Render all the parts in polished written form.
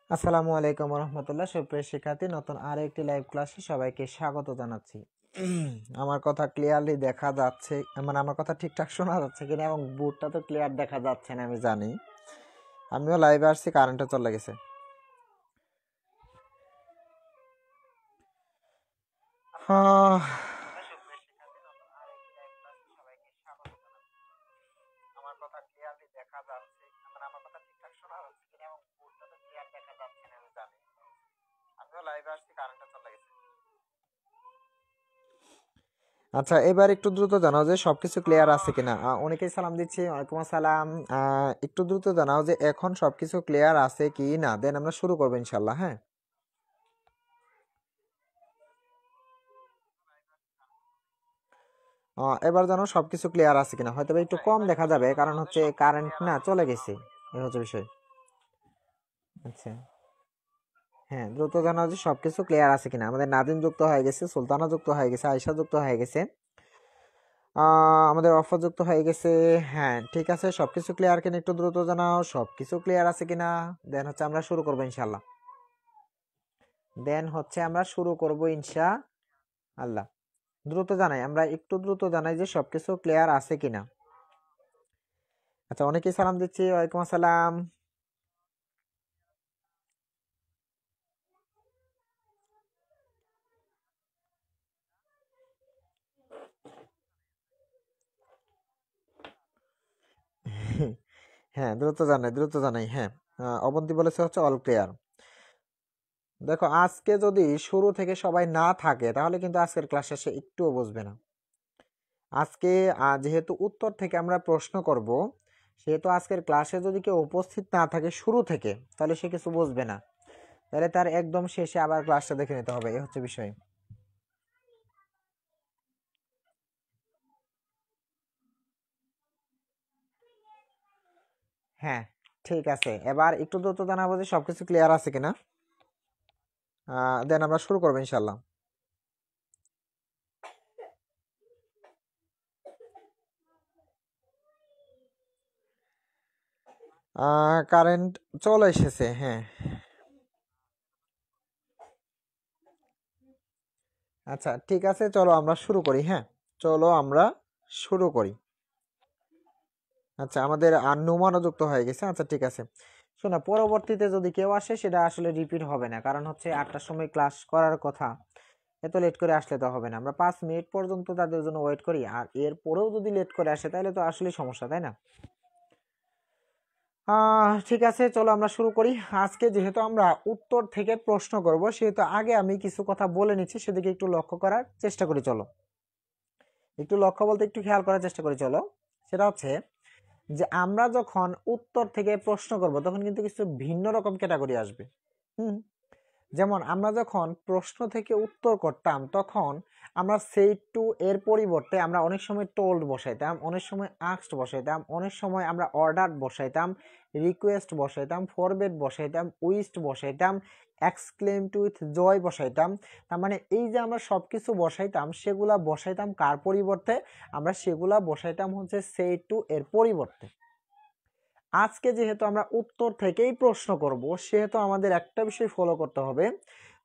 আসসালামু আলাইকুম রহমতুল্লাহ। সুপ্রিয় শিক্ষার্থী, নতুন আরো একটি লাইভ ক্লাসে সবাইকে স্বাগত জানাচ্ছি। আমার কথা ক্লিয়ারলি দেখা যাচ্ছে, মানে আমার কথা ঠিকঠাক শোনা যাচ্ছে কিনা, এবং বোর্ডটা তো ক্লিয়ার দেখা যাচ্ছে না আমি জানি। আমিও লাইভে আসছি, কারেন্টও চলে গেছে। আমার কথা ক্লিয়ারলি দেখা যাচ্ছে, মানে আমার কথা ঠিকঠাক শোনা যাচ্ছে কিনা, এবং বোর্ডটা তো ক্লিয়ার দেখা যাচ্ছে না আমি জানি। আমিও লাইভে আসছি, কারেন্টও চলে গেছে। আচ্ছা, এবার একটু দ্রুত জানাও যে সবকিছু ক্লিয়ার আছে কিনা। অনেকেই সালাম দিচ্ছি, ওয়ালাইকুম আসসালাম। একটু দ্রুত জানাও যে এখন সবকিছু ক্লিয়ার আছে কি না, দেন আমরা শুরু করবো ইনশাল্লাহ। হ্যাঁ, এবার জানো সবকিছু ক্লিয়ার আছে কিনা। হয়তো একটু কম দেখা যাবে, কারণ হচ্ছে কারেন্ট না চলে গেছে, এই হচ্ছে বিষয়। আচ্ছা, হ্যাঁ, দ্রুত জানাও যে সবকিছু ক্লিয়ার আছে কিনা। আমাদের নাদিম যুক্ত হয়ে গেছে, সুলতানা যুক্ত হয়ে গেছে, আয়শা যুক্ত হয়ে গেছে, আমাদের অফার যুক্ত হয়ে গেছে। হ্যাঁ, ঠিক আছে, সবকিছু ক্লিয়ার কিনা একটু দ্রুত জানাও সবকিছু ক্লিয়ার আছে কিনা, দেন হচ্ছে আমরা শুরু করবো ইনশাল্লাহ। আল্লাহ, দ্রুত জানাই, আমরা একটু দ্রুত জানাই যে সবকিছু ক্লিয়ার আছে কিনা। আচ্ছা, অনেকেই সালাম দিচ্ছি, ওয়ালাইকুম আসসালাম। হ্যাঁ, দ্রুত জানাই। হ্যাঁ, অবন্তী বলেছে হচ্ছে অল ক্লিয়ার। দেখো, আজকে যদি শুরু থেকে সবাই না থাকে তাহলে কিন্তু আজকের ক্লাস শেষে একটুও বুঝবে না। আজকে যেহেতু উত্তর থেকে আমরা প্রশ্ন করব, সেহেতু আজকের ক্লাসে যদি কেউ উপস্থিত না থাকে শুরু থেকে, তাহলে সে কিছু বুঝবে না। তাহলে তার একদম শেষে আবার ক্লাসটা দেখে নিতে হবে, এই হচ্ছে বিষয়। হ্যাঁ, ঠিক আছে, এবার একটু দ্রুত জানাবো যে সবকিছু ক্লিয়ার আছে কিনা, দেন আমরা শুরু করবো ইনশাল্লাহ। কারেন্ট চলে এসেছে, হ্যাঁ। আচ্ছা, ঠিক আছে, চলো আমরা শুরু করি। হ্যাঁ, চলো আমরা শুরু করি। আচ্ছা, আমাদের নুমানও যুক্ত হয়ে গেছে। আচ্ছা, ঠিক আছে, শোনা, পরবর্তীতে যদি কেউ আসে সেটা আসলে রিপিট হবে না, কারণ হচ্ছে 8টার সময় ক্লাস করার কথা। এত লেট করে আসলে তো হবে না, আমরা 5 মিনিট পর্যন্ত তাদের জন্য ওয়েট করি, আর এর পরেও যদি লেট করে আসে তাহলে তো আসলে সমস্যা, তাই না? ঠিক আছে, চলো আমরা শুরু করি। আজকে যেহেতু আমরা উত্তর থেকে প্রশ্ন করব, সেহেতু আগে আমি কিছু কথা বলে নিচ্ছি, সেদিকে একটু লক্ষ্য করার চেষ্টা করি। চলো, একটু লক্ষ্য বলতে একটু খেয়াল করার চেষ্টা করি। চলো, সেটা হচ্ছে যে আমরা যখন উত্তর থেকে প্রশ্ন করব তখন কিন্তু কিছু ভিন্ন রকম ক্যাটাগরি আসবে। হুম, যেমন আমরা যখন প্রশ্ন থেকে উত্তর করতাম তখন আমরা সেই টু এর পরিবর্তে আমরা অনেক সময় টোল্ড বসাইতাম, অনেক সময় আস্কড বসাইতাম, অনেক সময় আমরা অর্ডার বসাইতাম, রিকোয়েস্ট বসাইতাম, ফরবেট বসাইতাম, উইস্ট বসাইতাম, এক্সক্লেমড উইথ জয় বসাইতাম। তার মানে এই যে আমরা সবকিছু বসাইতাম, সেগুলা বসাইতাম কার পরিবর্তে? আমরা সেগুলা বসাইতাম হচ্ছে সেই টু এর পরিবর্তে। আজকে যেহেতু আমরা উত্তর থেকেই প্রশ্ন করব, সেহেতু আমাদের একটা বিষয় ফলো করতে হবে,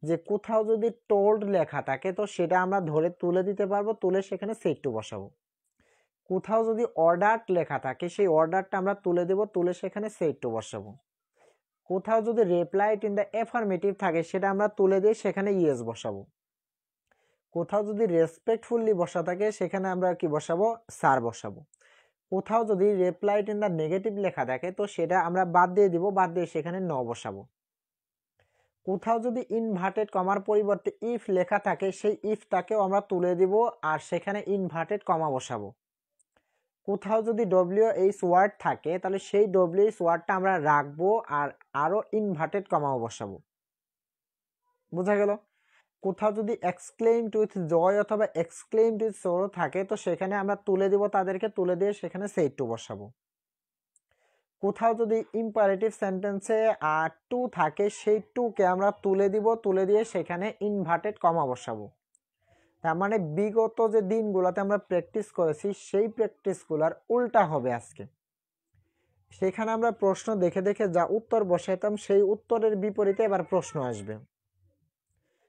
যে কোথাও যদি টোল্ড লেখা থাকে তো সেটা আমরা ধরে তুলে দিতে পারবো, তুলে সেখানে সেট টু বসাবো। কোথাও যদি অর্ডার লেখা থাকে সেই অর্ডারটা আমরা তুলে দেব, তুলে সেখানে সেট টু বসাবো। কোথাও যদি রিপ্লাইড ইন দ্য এফার্মেটিভ থাকে সেটা আমরা তুলে দিয়ে সেখানে ইয়েস বসাবো। কোথাও যদি রেসপেক্টফুলি বসা থাকে সেখানে আমরা কি বসাবো? স্যার বসাবো। কোথাও যদি রিপ্লাইড ইন দ্য নেগেটিভ লেখা থাকে তো সেটা আমরা বাদ দিয়ে দিব, বাদ দিয়ে সেখানে ন বসাবো। কোথাও যদি ইনভার্টেড কমার পরিবর্তে ইফ লেখা থাকে সেই ইফটাকেও আমরা তুলে দিব আর সেখানে ইনভার্টেড কমা বসাবো। কোথাও যদি ডব্লিউএইচ ওয়ার্ড থাকে তাহলে সেই ডব্লিউএইচ ওয়ার্ডটা আমরা রাখবো আর আরো ইনভার্টেড কমাও বসাবো। বোঝা গেল? কোথাও যদি এক্সক্লেইমড উইথ জয় অথবা এক্সক্লেইমড উইথ সরো থাকে তো সেখানে আমরা তুলে দিব, তাদেরকে তুলে দিয়ে সেখানে সেট টু বসাবো। কোথাও যদি ইম্পারেটিভ সেন্টেন্সে টু থাকে সেই টুকে আমরা তুলে দিব, তুলে দিয়ে সেখানে ইনভার্টেড কমা বসাবো। তার মানে বিগত যে দিনগুলোতে আমরা প্র্যাকটিস করেছি সেই প্র্যাকটিসগুলোর উল্টা হবে আজকে। সেখানে আমরা প্রশ্ন দেখে দেখে যা উত্তর বসাইতাম সেই উত্তরের বিপরীতে এবার প্রশ্ন আসবে।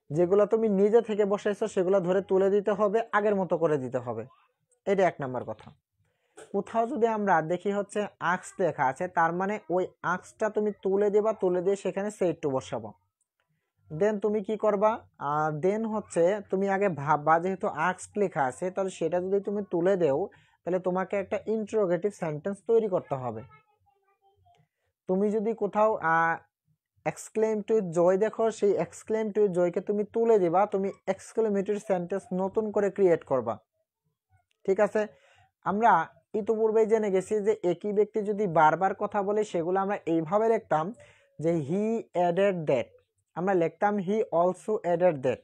যেগুলো তুমি নিজে থেকে বসাইছো সেগুলো ধরে তুলে দিতে হবে, আগের মতো করে দিতে হবে। এটা 1 নাম্বার কথা। কোথাও যদি আমরা দেখি হচ্ছে আক্স লেখা আছে, তার মানে ওই আক্সটা তুমি তুলে দেবা, তুলে দিয়ে সেখানে সেট টু বসাবো। দেন তুমি কি করবা, দেন হচ্ছে তুমি আগে ভাববা যেহেতু আক্স লেখা আছে তাহলে সেটা যদি তুমি তুলে দেও তাহলে তোমাকে একটা ইন্টারোগেটিভ সেন্টেন্স তৈরি করতে হবে। তুমি যদি কোথাও এক্সক্লেম টু জয় দেখো, সেই এক্সক্লেম টু জয়কে তুমি তুলে দিবা, তুমি এক্সক্লেমেটরি সেন্টেন্স নতুন করে ক্রিয়েট করবা। ঠিক আছে, আমরা ইতিপূর্বেই জেনে গেছি যে একই ব্যক্তি যদি বারবার কথা বলে সেগুলো আমরা এইভাবে লিখতাম যে হি অ্যাডেড দ্যাট, আমরা লিখতাম হি অলসো অ্যাডেড দ্যাট।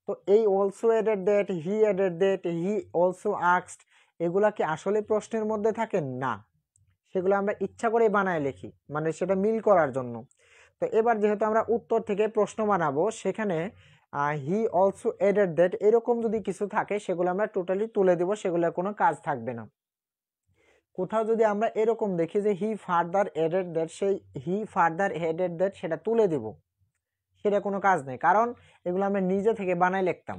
তো এই also added that, he added that, he also asked, এগুলা কি আসলে প্রশ্নের মধ্যে থাকে না, সেগুলো আমরা ইচ্ছা করে বানায় লিখি, মানে সেটা মিল করার জন্য। তো এবার যেহেতু আমরা উত্তর থেকে প্রশ্ন বানাবো, সেখানে হি অলসো এডেড দ্যাট এরকম যদি কিছু থাকে সেগুলো আমরা টোটালি তুলে দেব, সেগুলোর কোনো কাজ থাকবে না। কোথাও যদি আমরা এরকম দেখি যে হি ফার্দার এডেড দ্যাট, সেই হি ফার্দার এডেড দ্যাট সেটা তুলে দেব, সেটা কোনো কাজ নেই, কারণ এগুলো আমরা নিজে থেকে বানাই লিখতাম।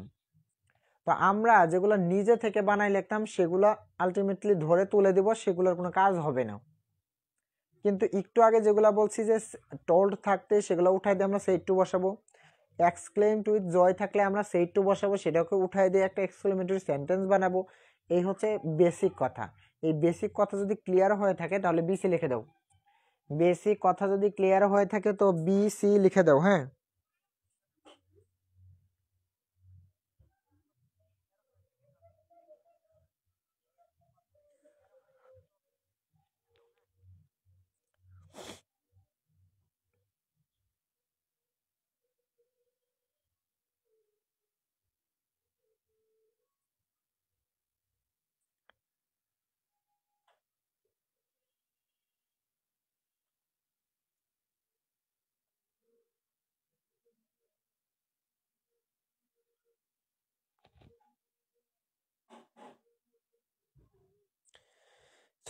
তো আমরা যেগুলো নিজে থেকে বানাই লিখতাম সেগুলো আলটিমেটলি ধরে তুলে দেব, সেগুলোর কোনো কাজ হবে না। কিন্তু একটু আগে যেগুলো বলছি যে টোল্ড থাকতে সেগুলো উঠাই দিয়ে আমরা সেট টু বসাবো, এক্সক্লেমড উইথ জয় থাকলে আমরা সেট টু বসাবো, সেটাকে উঠাই দিয়ে একটা এক্সক্লেমেটরি সেন্টেন্স বানাবো। এই হচ্ছে বেসিক কথা। এই বেসিক কথা যদি ক্লিয়ার হয়ে থাকে তাহলে বিসি লিখে দাও। বেসিক কথা যদি ক্লিয়ার হয়ে থাকে তো বিসি লিখে দাও। হ্যাঁ,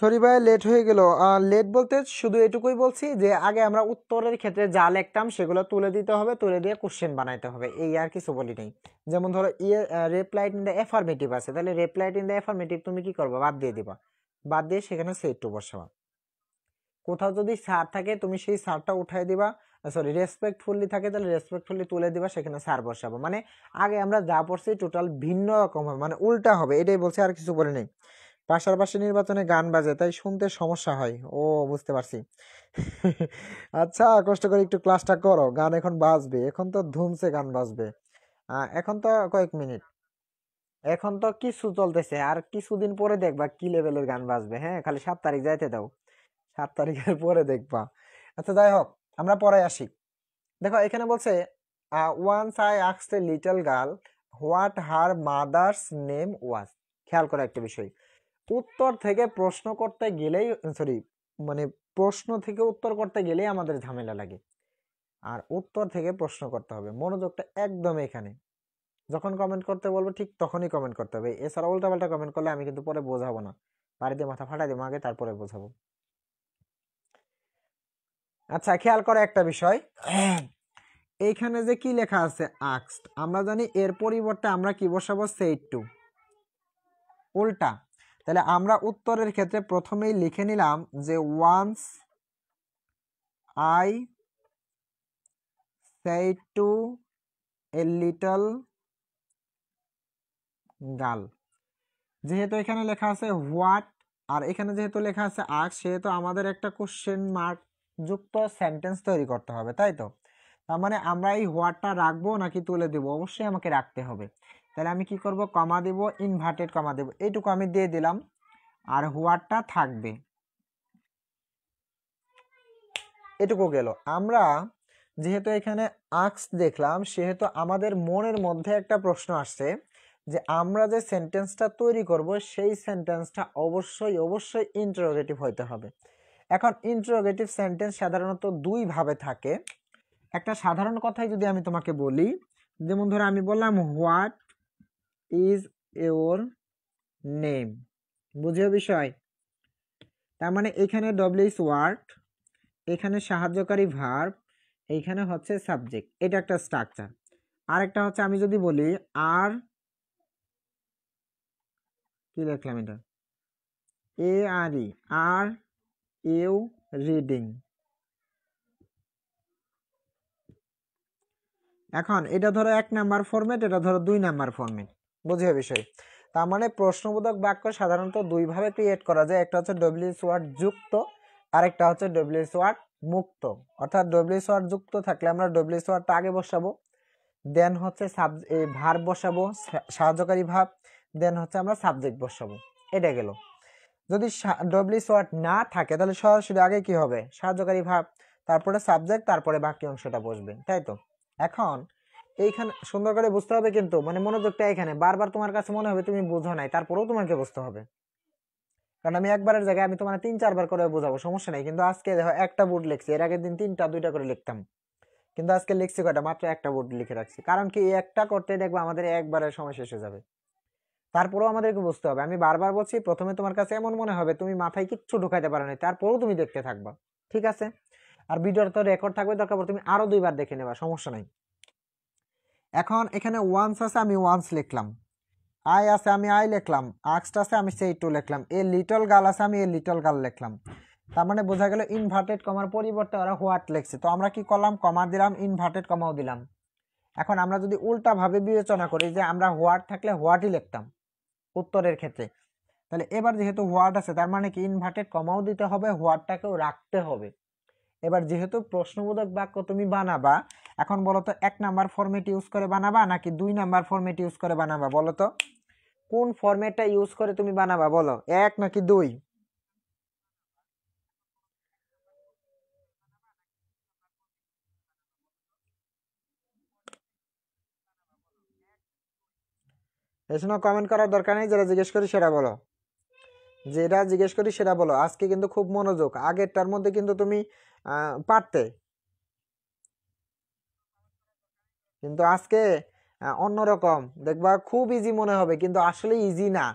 সরি ভাই লেট হয়ে গেল। লেট বলতে শুধু এটুকুই বলছি যে আগে আমরা উত্তরের ক্ষেত্রে যা লিখতাম সেগুলো তুলে দিতে হবে, তুলে দিয়ে কোশ্চেন বানাইতে হবে, এই আর কিছু বলি নাই। যেমন ধরো রিপ্লাইড ইন দ্য অ্যাফার্মেটিভ আছে, তাহলে রিপ্লাইড ইন দ্য অ্যাফার্মেটিভ তুমি কি করবে, বাদ দিয়ে দিবা, বাদ দিয়ে সেখানে সেট টু বসাবা। কোথাও যদি স্যার থাকে তুমি সেই স্যারটা উঠাই দিবা, সরি রেসপেক্টফুলি থাকে তাহলে রেসপেক্টফুলি তুলে দিবা, সেখানে স্যার বসাবো। মানে আগে আমরা যা পড়ছি টোটাল ভিন্ন রকম হবে, মানে উল্টা হবে, এটাই বলছি, আর কিছু বলে নেই। পাশাপাশি নির্বাচনে গান বাজে তাই শুনতে সমস্যা হয়, ও বুঝতে পারছি। আচ্ছা কষ্ট করে একটু ক্লাসটা করো, গান এখন বাজবে, এখন তো ধুমসে গান বাজবে। এখন তো কয়েক মিনিট, এখন তো কিছু চলতেছে, আর কিছুদিন পরে দেখবা কি লেভেলের গান বাজবে। হ্যাঁ, খালি 7 তারিখ যাইতে দাও, 7 তারিখের পরে দেখবা। আচ্ছা যাই হোক, আমরা পরে আসি। দেখো এখানে বলছে once I asked a little girl what her mother's name was. খেয়াল করো একটা বিষয়, উত্তর থেকে প্রশ্ন করতে গেলেই, সরি মানে প্রশ্ন থেকে উত্তর করতে গেলেই আমাদের ঝামেলা লাগে, আর উত্তর থেকে প্রশ্ন করতে হবে। মনোযোগটা একদম এখানে, যখন কমেন্ট করতে বলবো ঠিক তখনই কমেন্ট করতে হবে, এছাড়া উল্টাপাল্টা কমেন্ট করলে আমি কিন্তু পরে বোঝাবো না, বাড়িতে মাথা ফাটাই দেবো আগে, তারপরে বোঝাবো। আচ্ছা খেয়াল করো একটা বিষয়, এইখানে যে কি লেখা আছে আস্কড, আমরা জানি এর পরিবর্তে আমরা কি বসাবো, সেড টু, উল্টা। তাহলে আমরা উত্তরের ক্ষেত্রে প্রথমেই লিখে নিলাম যে once I said to a little girl, যেহেতু এখানে লেখা আছে হোয়াট আর এখানে যেহেতু লেখা আছে আস্ক, সেহেতু আমাদের একটা কোশ্চেন মার্ক যুক্ত সেন্টেন্স তৈরি করতে হবে, তাই তো। তার মানে আমরা এই হোয়াটটা রাখবো নাকি তুলে দিব, অবশ্যই আমাকে রাখতে হবে। তাহলে আমি কি করব, কমা দেব, ইনভার্টেড কমা দেব, এইটুকু আমি দিয়ে দিলাম, আর হোয়াটটা থাকবে, এটুকু গেল। আমরা যেহেতু এখানে আক্স দেখলাম সেহেতু আমাদের মনের মধ্যে একটা প্রশ্ন আসছে যে আমরা যে সেন্টেন্সটা তৈরি করব সেই সেন্টেন্সটা অবশ্যই অবশ্যই ইন্টারোগেটিভ হইতে হবে। এখন ইন্টারোগেটিভ সেন্টেন্স সাধারণত দুই ভাবে থাকে। একটা সাধারণ কথাই যদি আমি তোমাকে বলি, যেমন ধরো আমি বললাম হোয়াট ইজ ইওর নেম, বুঝিও বিষয়। তার মানে এখানে ডব্লিউ ইজ ওয়ার্ড, এখানে সাহায্যকারী ভার্ব, এইখানে হচ্ছে সাবজেক্ট। এটা একটা স্ট্রাকচার। আরেকটা হচ্ছে আমি যদি বলি আর, কি লিখলাম এটা, এ আর ই, আর ইউ রিডিং। এখন এটা ধরো 1 নাম্বার ফরম্যাট, এটা ধরো 2 নাম্বার ফরম্যাট, বুঝে বিষয়। তার মানে প্রশ্নবোধক বাক্য সাধারণত দুই ভাবে ক্রিয়েট করা যায়, একটা হচ্ছে ডব্লিউএস ওয়ার্ড যুক্ত, আরেকটা হচ্ছে ডব্লিউএস ওয়ার্ড মুক্ত। অর্থাৎ ডব্লিউএস ওয়ার্ড যুক্ত থাকলে আমরা ডব্লিউএস ওয়ার্ডটা আগে বসাবো, দেন হচ্ছে ভার্ব বসাবো, সাহায্যকারী ভাব, দেন হচ্ছে আমরা সাবজেক্ট বসাবো। এটা গেল। যদি ডব্লিউএস ওয়ার্ড না থাকে তাহলে সরাসরি আগে কি হবে, সাহায্যকারী ভাব, তারপরে সাবজেক্ট, তারপরে বাকি অংশটা বসবে, তাই তো। এখন এইখানে সুন্দর করে বুঝতে হবে, কিন্তু মানে মনোযোগটা এখানে, বারবার তোমার কাছে মনে হবে তুমি বুঝো নাই, তারপরেও তোমাকে বুঝতে হবে। কারণ আমি একবারের জায়গায় আমি তোমার 3-4 বার করে বোঝাবো, সমস্যা নেই। কিন্তু আজকে দেখো একটা বোর্ড লিখছি, এর আগের দিন 3টা 2টা করে লিখতাম, কিন্তু আজকে লিখছি কয়টা, মাত্র একটা বোর্ড লিখে রাখছি। কারণ কি, একটা করতে দেখবো আমাদের একবারের সময় শেষ হয়ে যাবে। তারপরেও আমাদেরকে বুঝতে হবে। আমি বারবার বলছি, প্রথমে তোমার কাছে এমন মনে হবে তুমি মাথায় কিচ্ছু ঢুকাইতে পারো না, তারপরেও তুমি দেখতে থাকবা, ঠিক আছে। আর ভিডিওর তো রেকর্ড থাকবে, দরকার পড়ে তুমি আরো 2বার দেখে নেবা, সমস্যা নাই। এখন এখানে ওয়ান্স আছে, আমি ওয়ান্স লিখলাম। আই আছে, আমি আই লিখলাম। আক্সড আছে, আমি সেই টু লিখলাম। এ লিটল গার্ল আছে, আমি এ লিটল গার্ল লিখলাম। তার মানে বোঝা গেল ইনভার্টেড কমার পরিবর্তে ওরা হোয়াট লিখছে। তো আমরা কি করলাম, কমা দিলাম, ইনভার্টেড কমাও দিলাম। এখন আমরা যদি উল্টা ভাবে বিবেচনা করি যে আমরা হোয়াট থাকলে হোয়াটই লিখতাম উত্তরের ক্ষেত্রে, তাহলে এবার যেহেতু হোয়াট আছে তার মানে কি ইনভার্টেড কমাও দিতে হবে, হোয়াটটাকেও রাখতে হবে। এবার যেহেতু প্রশ্নবোধক বাক্য তুমি বানাবা, এখন বলো তো 1 নাম্বার ফরম্যাট ইউজ করে বানাবা নাকি 2 নাম্বার ফরম্যাট ইউজ করে বানাবা, বলো তো কোন ফরম্যাটটা ইউজ করে তুমি বানাবা, বলো 1 নাকি 2? এই জন্য কমেন্ট করার দরকার নেই, যেটা জিজ্ঞেস করি সেটা বলো, যেটা জিজ্ঞেস করি সেটা বলো। আজকে কিন্তু খুব মনোযোগ, আগেরটার মধ্যে কিন্তু তুমি পারতে, কিন্তু আজকে অন্যরকম দেখবা, খুব ইজি মনে হবে কিন্তু আসলে ইজি না,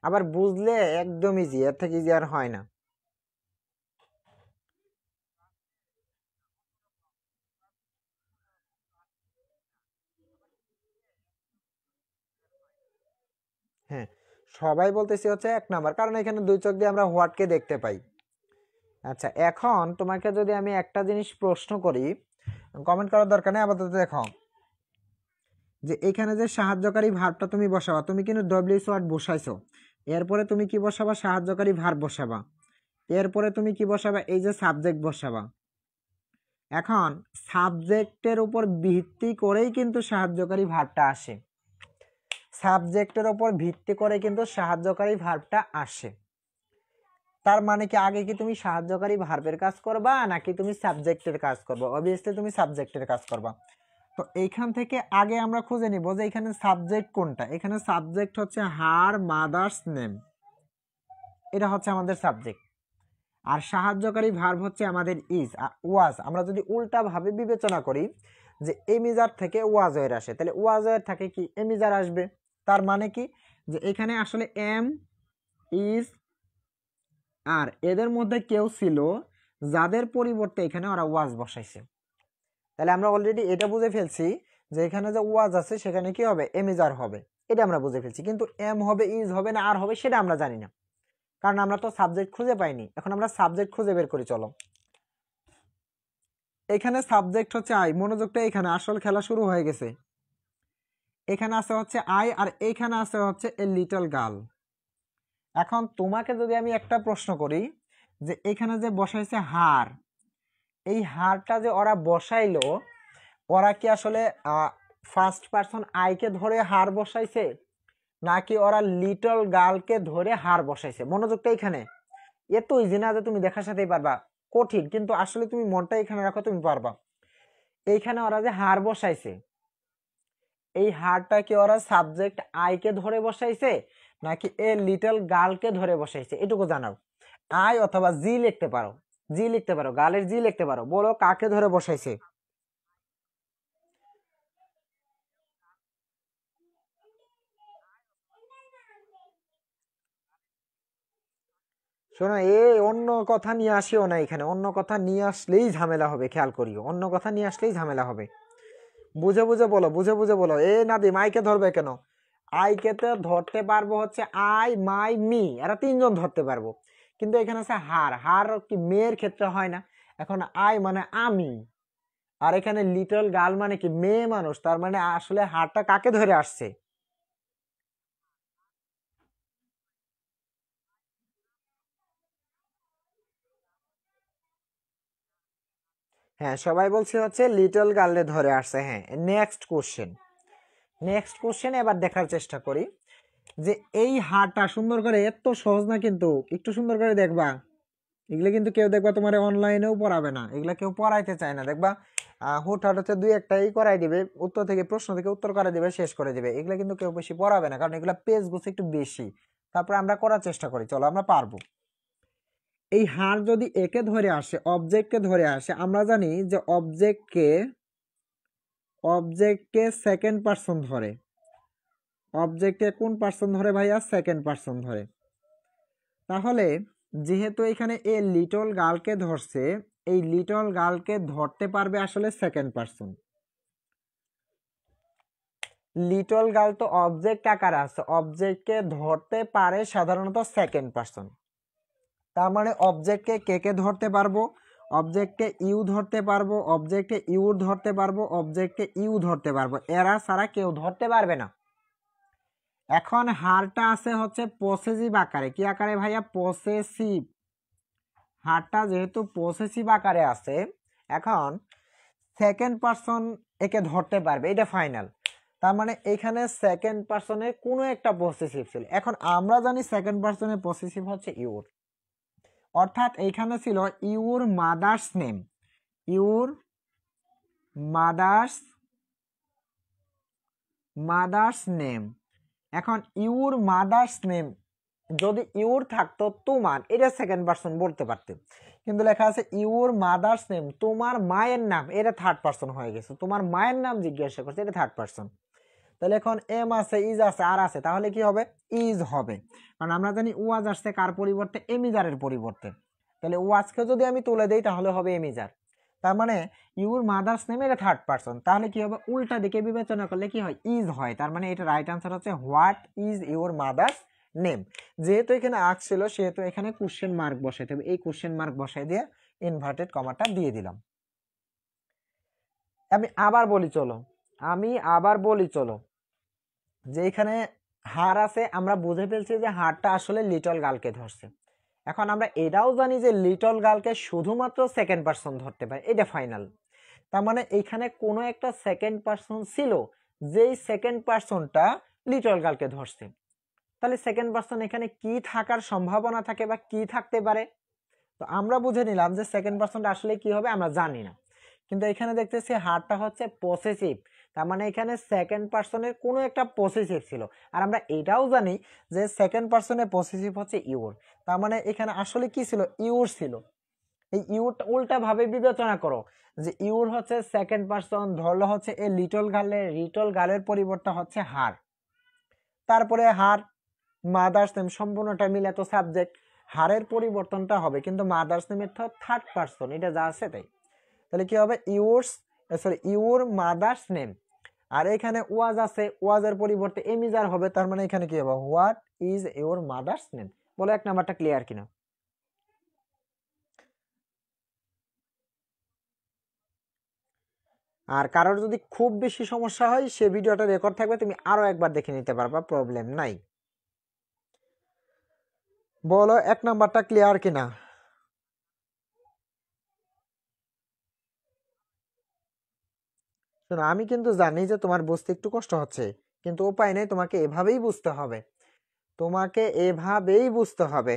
আবার বুঝলে একদম ইজি, এর থেকে ইজি আর হয় না। হ্যাঁ, সবাই বলতেছি হচ্ছে 1 নাম্বার, কারণ এখানে 2 চোখ দিয়ে আমরা হোয়াটকে দেখতে পাই। আচ্ছা, এখন তোমাকে যদি আমি একটা জিনিস প্রশ্ন করি, কমেন্ট করার দরকার নেই, আপাতত দেখো যে এখানে যে সাহায্যকারী ভার্বটা তুমি বসাবা, তুমি কিন্তু ডব্লিউএস ওয়ার্ড বসাইছো, এরপরে তুমি কি বসাবা, সাহায্যকারী ভার্ব বসাবা, এরপরে তুমি কি বসাবা, এই যে সাবজেক্ট বসাবা। এখন সাবজেক্টের উপর ভিত্তি করেই কিন্তু সাহায্যকারী ভার্বটা আসে, সাবজেক্টের উপর ভিত্তি করে কিন্তু সাহায্যকারী ভার্বটা আসে। তার মানে কি আগে কি তুমি সাহায্যকারী ভার্বের কাজ করবা নাকি তুমি সাবজেক্টের কাজ করবা? অবভিয়াসলি তুমি সাবজেক্টের কাজ করবা। তো এইখান থেকে আগে আমরা খুঁজে নিব যে এখানে সাবজেক্ট কোনটা। এখানে সাবজেক্ট হচ্ছে হার মাদার্স নেম, এটা হচ্ছে আমাদের সাবজেক্ট। আর সাহায্যকারী ভার্ব হচ্ছে আমাদের ইজ ওয়াজ। আমরা যদি উল্টা ভাবে বিবেচনা করি যে এমিজার থেকে ওয়াজ এর আসে, তাহলে ওয়াজ এর থাকে কি এমিজার আসবে। তার মানে কি যে এখানে আসলে এম, ইজ, আর এদের মধ্যে কেউ ছিল যাদের পরিবর্তে এখানে ওরা ওয়াজ বসাইছে। তাহলে আমরা অলরেডি এটা বুঝে ফেলছি যে এখানে যে ওয়াজ আছে সেখানে কি হবে, এমিজার হবে, এটা আমরা বুঝে ফেলছি। কিন্তু এম হবে, ইজ হবে না আর হবে সেটা আমরা জানি না, কারণ আমরা তো সাবজেক্ট খুঁজে পাইনি। এখন আমরা সাবজেক্ট খুঁজে বের করি, চলো। এখানে সাবজেক্ট হচ্ছে আই, মনোযোগটা এখানে, আসল খেলা শুরু হয়ে গেছে। এখানে আছে হচ্ছে আই আর এখানে আছে হচ্ছে এ লিটল গার্ল। এখন তোমাকে যদি আমি একটা প্রশ্ন করি যে এখানে যে বসাইছে হার, এই হারটা যে ওরা বসাইলো, ওরা কি আসলে ফার্স্ট পারসন আইকে ধরে হার বসাইছে নাকি ওরা লিটল গার্লকে ধরে হার বসাইছে? মনোযোগটা এখানে, এত ইজি না যে তুমি দেখার সাথেই পারবা, কঠিন, কিন্তু আসলে তুমি মনটা এখানে রাখো, তুমি পারবা। এইখানে ওরা যে হার বসাইছে, এই হারটা কি ওরা সাবজেক্ট আইকে ধরে বসাইছে নাকি এ লিটল গার্লকে ধরে বসাইছে, এটুকু জানাও। আই অথবা জি লিখতে পারো, জি লিখতে পারো, গার্লের জি লিখতে পারো, বলো কাকে ধরে বসাইছে। শোনো, এই অন্য কথা নিয়ে আসিও না এখানে, অন্য কথা নিয়ে আসলেই ঝামেলা হবে, খেয়াল করিও, অন্য কথা নিয়ে আসলেই ঝামেলা হবে। বুঝে বুঝে বলো, বুঝে বুঝে বলো। এ নাদিম, আইকে ধরবে কেন? আইকে তো ধরতে পারবো হচ্ছে আই, মাই, মি, এরা তিনজন ধরতে পারবো। কিন্তু এখানে আছে হার, হার কি মেয়ের ক্ষেত্রে হয় না? এখন আই মানে আমি, আর এখানে লিটল গার্ল মানে কি মেয়ে মানুষ, তার মানে আসলে হারটা কাকে ধরে আসছে? হ্যাঁ, সবাই বলছে হচ্ছে লিটল গার্লে ধরে আসছে। হ্যাঁ, নেক্সট কোশ্চেন, নেক্সট কোশ্চেন এবার দেখার চেষ্টা করি যে এই হারটা সুন্দর করে, এত সহজ না কিন্তু, একটু সুন্দর করে দেখবা। এগুলো কিন্তু কেউ দেখবা তোমার অনলাইনেও পড়াবে না, এগুলা কেউ পড়াইতে চায় না, দেখবা হুটহাট হচ্ছে দুই একটাই করাই দিবে, উত্তর থেকে প্রশ্ন থেকে উত্তর করে দিবে, শেষ করে দিবে। এগুলা কিন্তু কেউ বেশি পড়াবে না, কারণ এগুলা পেজ গুছে একটু বেশি। তারপরে আমরা করার চেষ্টা করি, চলো আমরা পারবো। এই হার যদি একে ধরে আসে, অবজেক্টকে ধরে আসে, আমরা জানি যে অবজেক্টকে সেকেন্ড পার্সন ধরে। অবজেক্টকে কোন পার্সন ধরে ভাইয়া? সেকেন্ড পার্সন ধরে। তাহলে যেহেতু এখানে এ লিটল গার্লকে ধরছে, এই লিটল গার্লকে ধরতে পারবে আসলে সেকেন্ড পার্সন। লিটল গার্ল তো অবজেক্ট আকারে আছে, অবজেক্টকে ধরতে পারে সাধারণত সেকেন্ড পার্সন। তার মানে অবজেক্টকে কে কে ধরতে পারবো? অবজেক্টকে ইউ ধরতে পারবো, অবজেক্টকে ইউ ধরতে পারবো, অবজেক্টকে ইউ ধরতে পারবো, এরা ছাড়া কেউ ধরতে পারবে না। এখন হারটা আছে হচ্ছে পসেসিভ আকারে। কি আকারে ভাইয়া? পসেসিভ। হারটা যেহেতু পসেসিভ আকারে আছে, এখন সেকেন্ড পার্সন একে ধরতে পারবে, এটা ফাইনাল। তার মানে এখানে সেকেন্ড পার্সনের কোনো একটা পসেসিভ ছিল। এখন আমরা জানি সেকেন্ড পার্সনের পসেসিভ হচ্ছে ইউর, অর্থাৎ এইখানে ছিল your mother's name, your mother's mother's name. এখন ইউর মাদার্স নেম যদি ইউর থাকতো তোমার, এটা সেকেন্ড পার্সন বলতে পারতে, কিন্তু লেখা আছে ইউর মাদার্স নেম, তোমার মায়ের নাম, এটা থার্ড পার্সন হয়ে গেছে। তোমার মায়ের নাম জিজ্ঞাসা করছে, এটা থার্ড পার্সন। তাহলে এখন এম আছে, ইজ আছে, আর আছে, তাহলে কি হবে? ইজ হবে। কারণ আমরা জানি ওয়াজ আসছে কার পরিবর্তে? এমিজারের পরিবর্তে। তাহলে ওয়াজকে যদি আমি তুলে দেই তাহলে হবে এমিজার। তার মানে ইউর মাদার্স নেম, এটা থার্ড পার্সন, তাহলে কি হবে? উল্টা দিকে বিবেচনা করলে কি হয়? ইজ হয়। তার মানে এটা রাইট আনসার হচ্ছে what is your mother's name. যেহেতু এখানে আসছিল সেহেতু এখানে কোশ্চেন মার্ক বসাইতে হবে, এই কোশ্চেন মার্ক বসাই দিয়ে ইনভার্টেড কমাটা দিয়ে দিলাম। আমি আবার বলি চলো যে এখানে হার আছে, আমরা বুঝে ফেলছি যে হারটা আসলে লিটল গার্লকে ধরছে। এখন আমরা এটাও জানি যে লিটল গার্লকে শুধুমাত্র সেকেন্ড পার্সন ধরতে পারে, এটা ফাইনাল। তার মানে এখানে কোনো একটা সেকেন্ড পার্সন ছিল, যেই সেকেন্ড পার্সনটা লিটল গার্লকে ধরছে। তাহলে সেকেন্ড পার্সন এখানে কি থাকার সম্ভাবনা থাকে বা কি থাকতে পারে? তো আমরা বুঝে নিলাম যে সেকেন্ড পার্সনটা আসলে কি হবে আমরা জানি না, কিন্তু এখানে দেখতেছি হারটা হচ্ছে পসেসিভ। তার মানে এখানে সেকেন্ড পার্সনের কোনো একটা পসেসিভ ছিল। আর আমরা এটাও জানি যে সেকেন্ড পার্সনের পসেসিভ হচ্ছে ইউর। তার মানে এখানে আসলে কি ছিল? ইউর ছিল। এই ইউরটা উল্টা ভাবে বিবেচনা করো, যে ইউর হচ্ছে সেকেন্ড পার্সন, ধরলো হচ্ছে এ লিটল গার্লের পরিবর্তে হচ্ছে হার, তারপরে হার মাদার্স নেম, সম্পূর্ণটা মিলে তো সাবজেক্ট, হারের পরিবর্তনটা হবে, কিন্তু মাদার্স নেমের থার্ড পার্সন, এটা যা আছে তাই। তাহলে কি হবে? Your mother's name. আর এখানে ওয়াজ আছে, ওয়াজের পরিবর্তে এমিজার হবে, তার মানে এখানে কি হবে? What is your mother's name. বলো এক নাম্বারটা ক্লিয়ার কিনা? আর কারোর যদি খুব বেশি সমস্যা হয়, সে ভিডিওটা রেকর্ড থাকবে, তুমি আরো একবার দেখে নিতে পারবা, প্রবলেম নাই। বলো এক নাম্বারটা ক্লিয়ার কিনা? শোনো, আমি কিন্তু জানি যে তোমার বুঝতে একটু কষ্ট হচ্ছে, কিন্তু উপায় নেই, তোমাকে এভাবেই বুঝতে হবে, তোমাকে এভাবেই বুঝতে হবে।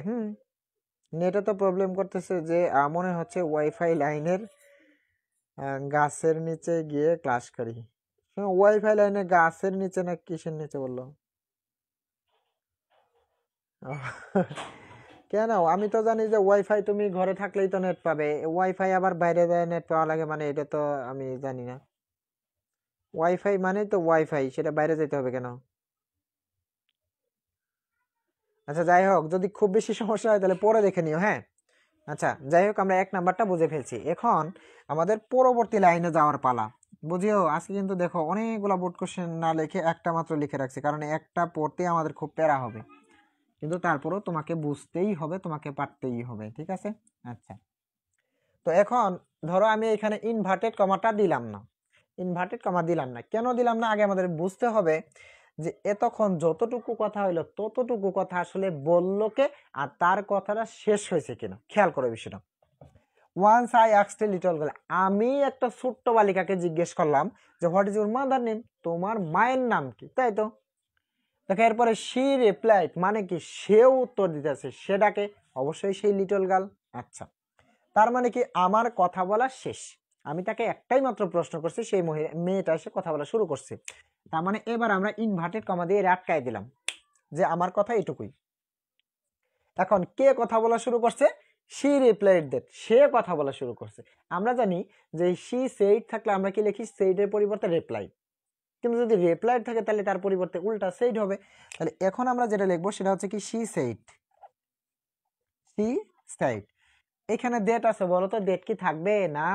নেটে তো প্রবলেম করতেছে যে মনে হচ্ছে ওয়াইফাই লাইনের গাছের নিচে গিয়ে ক্লাস করি। ওয়াইফাই লাইনের গাছের নিচে না কিসের নিচে বললো? কেন? আমি তো জানি যে ওয়াইফাই তুমি ঘরে থাকলেই তো নেট পাবে, ওয়াইফাই আবার বাইরে যায় নেট পাওয়া লাগে, মানে এটা তো আমি জানি না। ওয়াইফাই মানে তো ওয়াইফাই, সেটা বাইরে যেতে হবে কেন? আচ্ছা যাই হোক, যদি খুব বেশি সমস্যা হয় তাহলে পরে দেখে নিও, হ্যাঁ। আচ্ছা যাই হোক, আমরা 1 নাম্বারটা বুঝে ফেলছি। এখন আমাদের পরবর্তী লাইনে যাওয়ার পালা। বুঝিও আজকে কিন্তু দেখো অনেকগুলা বোর্ড কোশ্চেন না লিখে একটা মাত্র লিখে রাখছি, কারণ একটা পড়তে আমাদের খুব প্যারা হবে, কিন্তু তারপরেও তোমাকে বুঝতেই হবে, তোমাকে পারতেই হবে, ঠিক আছে। আচ্ছা, তো এখন ধরো আমি এখানে ইনভার্টেড কমাটা দিলাম না, ইনভার্টেড কমা দিলাম না, কেন দিলাম না আগে আমাদের বুঝতে হবে যে এতক্ষণ যতটুকু কথা হইলো ততটুকু কথা আসলে বললো কে, আর তার কথাটা শেষ হয়েছে কিনা, খেয়াল করো বিষয়টা। Once I asked a little girl, আমি একটা ছোট্ট বালিকাকে জিজ্ঞেস করলাম যে what is your mother name, তোমার মায়ের নাম কি, তাই তো। দেখো এরপরে শি রিপ্লাইড, মানে কি সেও উত্তর দিতেছে, সেটাকে অবশ্যই সেই লিটল গার্ল। আচ্ছা, তার মানে কি আমার কথা বলা শেষ, আমি তাকে একটাই মাত্র প্রশ্ন করছি, সেই মেয়েটা এসে কথা বলা শুরু করছে। তার মানে এবার আমরা ইনভার্টেড কমা দিয়ে আটকায় দিলাম যে আমার কথা এটুকুই। এখন কে কথা বলা শুরু করছে, শি রিপ্লাইড দ্যাট, সে কথা বলা শুরু করছে। আমরা জানি যে শি সেইড থাকলে আমরা কি লিখি, সেইডের পরিবর্তে রিপ্লাই, কিন্তু যদি রিপ্লাইড থাকে তাহলে তার পরিবর্তে উল্টা সেইড হবে। তাহলে এখন আমরা যেটা লিখবো সেটা হচ্ছে কি শি সেইড, শি সেইড। এখানে ডেট আছে, বলো তো ডেট কি থাকবে না,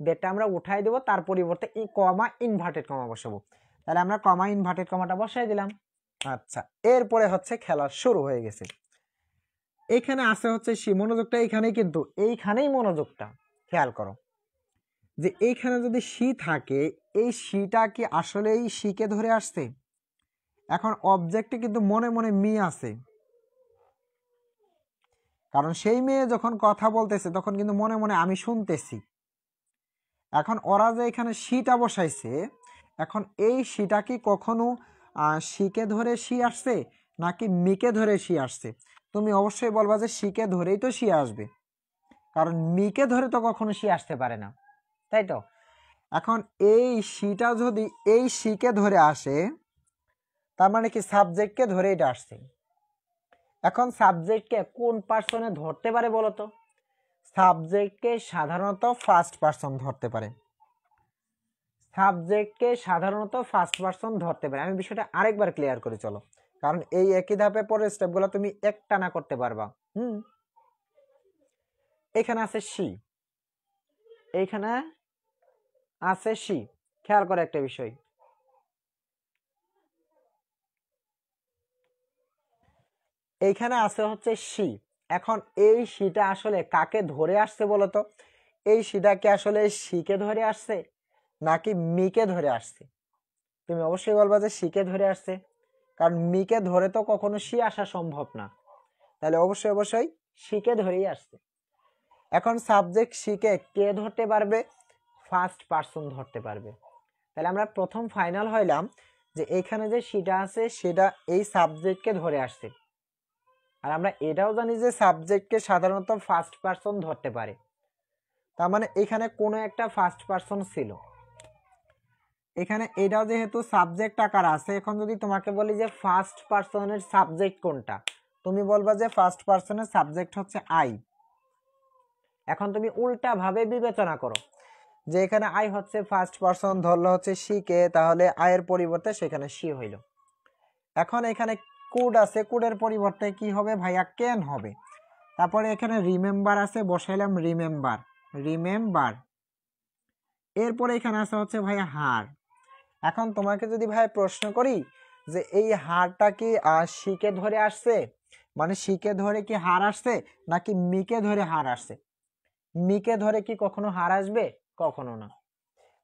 ডেটটা আমরা উঠাই দেবো, তার পরিবর্তে কমা ইনভার্টেড কমা বসাবো। তাহলে আমরা কমা ইনভার্টেড কমাটা বসাই দিলাম। আচ্ছা, এরপরে হচ্ছে খেলা শুরু হয়ে গেছে। এখানে আছে হচ্ছে সি, মনোযোগটা এইখানেই, কিন্তু এইখানেই মনোযোগটা খেয়াল করো যে এইখানে যদি সি থাকে, এই সিটা কি আসলেই সিকে ধরে আসছে। এখন অবজেক্টে কিন্তু মনে মনে মি আছে, কারণ সেই মেয়ে যখন কথা বলতেছে তখন কিন্তু মনে মনে আমি শুনতেছি। এখন ওরা যে এখানে সিটা বসাইছে, এখন এই সিটা কি কখনো সিকে ধরে সি আসছে নাকি মিকে ধরে সি আসছে। তুমি অবশ্যই বলবা যে সিকে ধরেই তো সি আসবে, কারণ মিকে ধরে তো কখনো সি আসতে পারে না, তাই তো। এখন এই সিটা যদি এই সিকে ধরে আসে, তার মানে কি সাবজেক্টকে ধরে এটা আসছে। এখন সাবজেক্টকে কোন পার্সনে ধরতে পারে বলো তো, সাবজেক্টকে সাধারণত ফার্স্ট পার্সন ধরতে পারে, সাবজেক্টকে সাধারণত ফার্স্ট পার্সন ধরতে পারে। আমি বিষয়টা আরেকবার ক্লিয়ার করে চলো, কারণ এই একই ধাপে পরে স্টেপগুলো তুমি একটানা করতে পারবা। এখানে আছে সি, এইখানে আছে সি, খেয়াল করে একটা বিষয়, এইখানে আছে হচ্ছে সি। এখন এই সিটা আসলে কাকে ধরে আসছে বলতো, এই সিটা কি আসলে সিকে ধরে আসছে নাকি মিকে ধরে আসছে। তুমি অবশ্যই বলবা যে সিকে ধরে আসছে, কারণ মিকে ধরে তো কখনো সি আসা সম্ভব না, তাহলে অবশ্যই অবশ্যই সিকে ধরেই আসছে। এখন সাবজেক্ট সিকে কে ধরতে পারবে, ফার্স্ট পার্সন ধরতে পারবে। তাহলে আমরা প্রথম ফাইনাল হইলাম যে এখানে যে সিটা আছে সেটা এই সাবজেক্টকে ধরে আসছে, আর আমরা এটাও জানি যে সাবজেক্টকে সাধারণত ফার্স্ট পার্সন ধরতে পারে, তার মানে এখানে কোনো একটা ফার্স্ট পার্সন ছিল। এখানে এটাও যেহেতু সাবজেক্ট আকার আছে, এখন যদি তোমাকে বলি যে ফার্স্ট পার্সনের সাবজেক্ট কোনটা, তুমি বলবা যে ফার্স্ট পার্সনের সাবজেক্ট হচ্ছে আই। এখন তুমি উল্টা ভাবে বিবেচনা করো যে এখানে আই হচ্ছে ফার্স্ট পার্সন, ধরলো হচ্ছে সি কে, তাহলে আই এর পরিবর্তে সেখানে সি হইল। এখন এখানে কুড আছে, কুডের পরিবর্তে কি হবে ভাইয়া, ক্যান হবে। তারপরে এখানে রিমেম্বার আছে, বসাইলাম রিমেম্বার, রিমেম্বার। এরপরে এখানে আছে হচ্ছে ভাইয়া হার। এখন তোমাকে যদি ভাই প্রশ্ন করি যে এই হারটা কি সিকে ধরে আসছে, মানে সিকে ধরে কি হার আসছে নাকি মিকে ধরে হার আসছে, মিকে ধরে কি কখনো হার আসবে, কখনো না,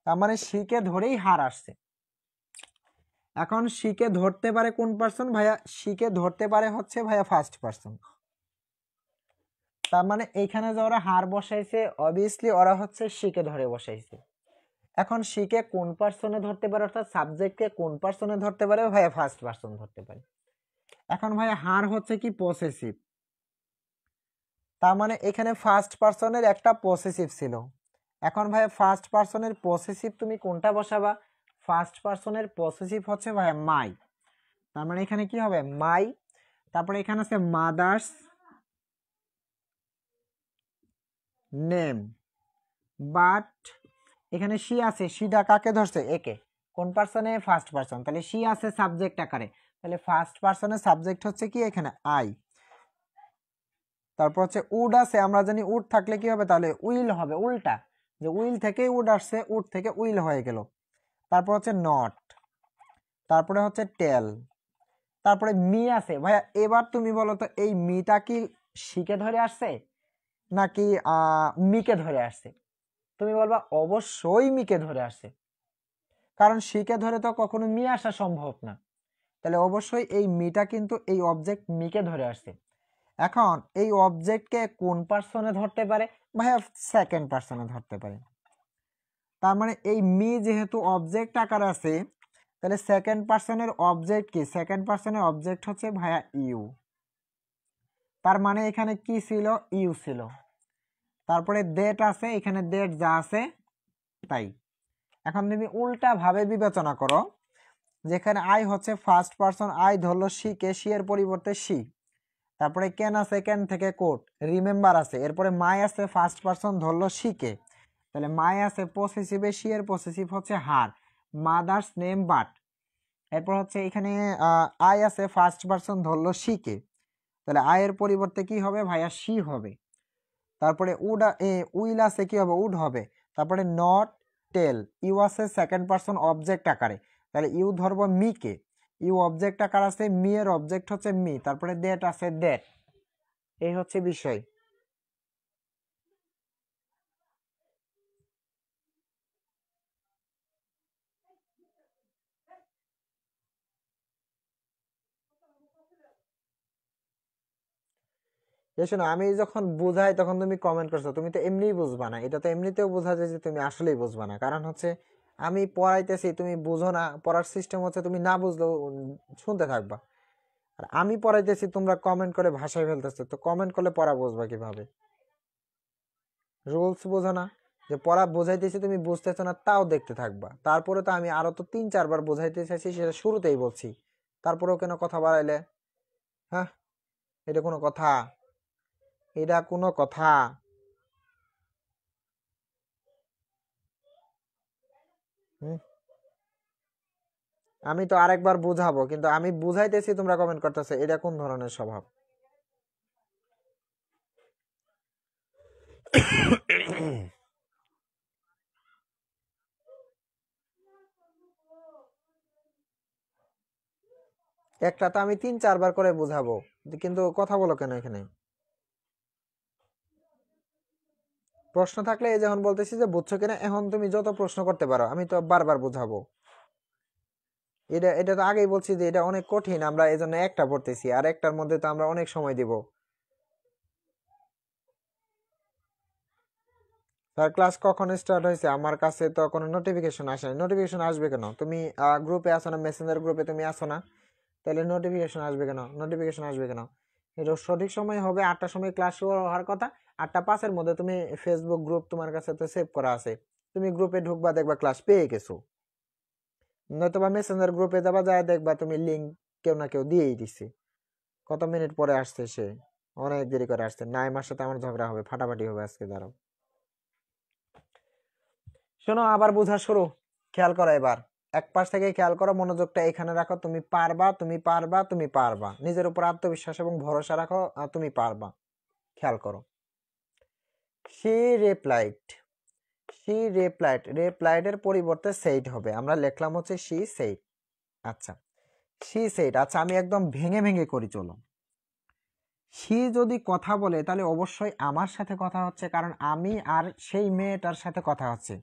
তার মানে সিকে ধরেই হার আসছে। এখন সিকে ধরতে পারে কোন পার্সন ভাইয়া, সিকে ধরতে পারে হচ্ছে ভাইয়া ফার্স্ট পার্সন, তার মানে এইখানে যে ওরা হার বসাইছে অবভিয়াসলি ওরা হচ্ছে সিকে ধরে বসাইছে। এখন সিকে কোন পার্সনে ধরতে পারে, অর্থাৎ সাবজেক্টকে কোন পার্সনে ধরতে পারে ভাইয়া, ফার্স্ট পার্সন ধরতে পারে। এখন ভাইয়া হার হচ্ছে কি পসেসিভ, তার মানে এখানে ফার্স্ট পার্সনের একটা পসেসিভ ছিল। এখন ভাইয়া ফার্স্ট পার্সনের পসেসিভ তুমি কোনটা বসাবা, ফার্স্ট পার্সনের পসেসিভ হচ্ছে ভাইয়া মাই, তার মানে এখানে কি হবে মাই। তারপরে এখানে আছে মাদার্স নেম, বাট এখানে সি আছে, সিটা কাকে ধরছে, একে, কোন পার্সনে, ফার্স্ট পার্সন, তাহলে সি আছে সাবজেক্ট আকারে, তাহলে ফার্স্ট পারসনের সাবজেক্ট হচ্ছে কি এখানে আই। তারপর হচ্ছে উড আছে, আমরা জানি উড থাকলে কি হবে, তাহলে উইল হবে, উল্টা, যে উইল থেকে উড আসছে, উড থেকে উইল হয়ে গেল। তারপর হচ্ছে নট, তারপরে হচ্ছে টেল, তারপরে মি আছে। ভাইয়া এবার তুমি বলো তো এই মিটা কি শিকে ধরে আসছে নাকি মিকে ধরে আসছে? তুমি বলবা অবশ্যই মিকে ধরে আসছে, কারণ শিকে ধরে তো কখনো মি আসা সম্ভব না। তাহলে অবশ্যই এই মিটা কিন্তু এই অবজেক্ট মিকে ধরে আসছে। এখন এই অবজেক্টকে কোন পার্সনে ধরতে পারে? ভাইয়া সেকেন্ড পার্সনে ধরতে পারে। তার মানে এই মি যেহেতু অবজেক্ট আকার আছে, তাহলে সেকেন্ড পার্সনের অবজেক্ট কি? সেকেন্ড পার্সনের অবজেক্ট হচ্ছে ভাইয়া ইউ। তার মানে এখানে কি ছিল? ইউ ছিল। তারপরে ডেট আছে, এখানে ডেট যা আছে তাই। এখন তুমি উল্টা ভাবে বিবেচনা করো, যেখানে আই হচ্ছে ফার্স্ট পার্সন, আই ধরলো সি কে, সি এর পরিবর্তে সি। তারপরে কেন আছে, কেন থেকে কোট, রিমেম্বার আছে। এরপরে মাই আছে, ফার্স্ট পার্সন ধরলো সি কে, তাহলে মাই আছে পসেসিভে, সি এর পসেসিভ হচ্ছে হার, মাদার্স নেম বাট। এরপর হচ্ছে এখানে আই আছে, ফার্স্ট পার্সন ধরলো সি কে, তাহলে আই এর পরিবর্তে কি হবে ভাইয়া? সি হবে। তারপরে উইল আছে, কি হবে? উড হবে। তারপরে নট, টেল, ইউ আছে সেকেন্ড পার্সন অবজেক্ট আকারে, তাহলে ইউ ধরবো মি কে, ইউ অবজেক্ট আকার আছে, মি এর অবজেক্ট হচ্ছে মি, তারপরে ডেট আছে ডেট। এই হচ্ছে বিষয়। শোনো, আমি যখন বুঝাই তখন তুমি কমেন্ট করছো, তুমি তো এমনিই বুঝবা না, এটা তো এমনিতেও বোঝা যায় যে তুমি আসলেই বুঝবা না। কারণ হচ্ছে আমি পড়াইতেছি, তুমি বুঝো না, পড়ার সিস্টেম হচ্ছে তুমি না বুঝলেও শুনতে থাকবা। আর আমি পড়াইতেছি, তোমরা কমেন্ট করে ভাষায় ফেলতেছো, তো কমেন্ট করলে পড়া বুঝবা কিভাবে? রুলস বোঝো না, যে পড়া বোঝাইতেছি তুমি বুঝতেছো না, তাও দেখতে থাকবা। তারপরে তো আমি আরো তো 3-4 বার বোঝাইতে চাইছি, সেটা শুরুতেই বলছি, তারপরেও কেন কথা বাড়াইলে? হ্যাঁ, এটা কোনো কথা? এটা কোনো কথা? হুম, আমি তো আরেকবার বুঝাবো, কিন্তু আমি বুঝাইতেছি তোমরা কমেন্ট করতেছো, এটা কোন ধরনের স্বভাব? একটা তো আমি 3-4 বার করে বুঝাবো, কিন্তু কথা বলো কেন এখানে? প্রশ্ন থাকলে এই যখন বলতেছি যে বুঝছো কিনা, এখন তুমি যত প্রশ্ন করতে পারো, আমি তো বারবার বুঝাবো। এটা এটা তো আগেই বলছি যে এটা অনেক কঠিন, আমরা এই জন্য একটা পড়তেছি, আর একটার মধ্যে তো আমরা অনেক সময় দিব। স্যার ক্লাস কখন স্টার্ট হয়েছে? আমার কাছে তো কোনো নোটিফিকেশন আসেনি। নোটিফিকেশন আসবে কেন? তুমি গ্রুপে আসো না? মেসেঞ্জার গ্রুপে তুমি আসো না? তাহলে নোটিফিকেশন আসবে কেন? নোটিফিকেশন আসবে কেন? এটা সঠিক সময় হবে, 8টার সময় ক্লাস শুরু হওয়ার কথা। 8টা 5-এর মধ্যে তুমি ফেসবুক গ্রুপ তোমার কাছে তো সেভ করা আছে, তুমি গ্রুপে ঢুকবা, দেখবা ক্লাস পেয়ে গেছো। নয়তোবা মেসেঞ্জার গ্রুপে যাবা, যায় দেখবা তুমি লিঙ্ক কেউ না কেউ দিয়েই দিছে। কত মিনিট পরে আসছে সে, অনেক দেরি করে আসছে। নাইমার সাথে আমার ঝগড়া হবে, ফাটাফাটি হবে আজকে, দাঁড়াও। শোনো, আবার বোঝা শুরু, খেয়াল করো এবার। এক পাশ থেকে খেয়াল করো, মনোযোগটা এখানে রাখো। তুমি পারবা, তুমি পারবা, তুমি পারবা। নিজের উপর আত্মবিশ্বাস এবং ভরসা রাখো, আর তুমি পারবা। খেয়াল করো, she replied, she replied, replied এর পরিবর্তে সেইড হবে, আমরা লিখলাম হচ্ছে শি সেইড। আচ্ছা, শি সেইড। আচ্ছা, আমি একদম ভেঙে ভেঙে করি, চলো। সে যদি কথা বলে তাহলে অবশ্যই আমার সাথে কথা হচ্ছে, কারণ আমি আর সেই মেয়েটার সাথে কথা হচ্ছে।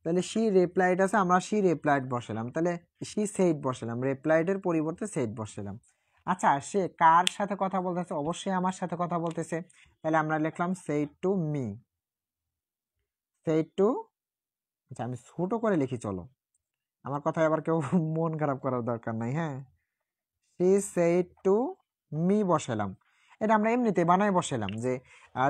তাহলে শি রিপ্লাইড আছে, আমরা শি রিপ্লাইড বসালাম, তাহলে শি সেইড বসালাম, রিপ্লাইড এর পরিবর্তে সেইড বসালাম। আচ্ছা, সে কার সাথে কথা বলতেছে? অবশ্যই আমার সাথে কথা বলতেছে, তাহলে আমরা লিখলাম said to me, said to. আচ্ছা, আমি ছোট করে লিখি, চলো, আমার কথা আবার কেউ মন খারাপ করার দরকার নাই। হ্যাঁ, শি সেইড টু মি বসালাম, এটা আমরা এমনিতে বানাই বসালাম, যে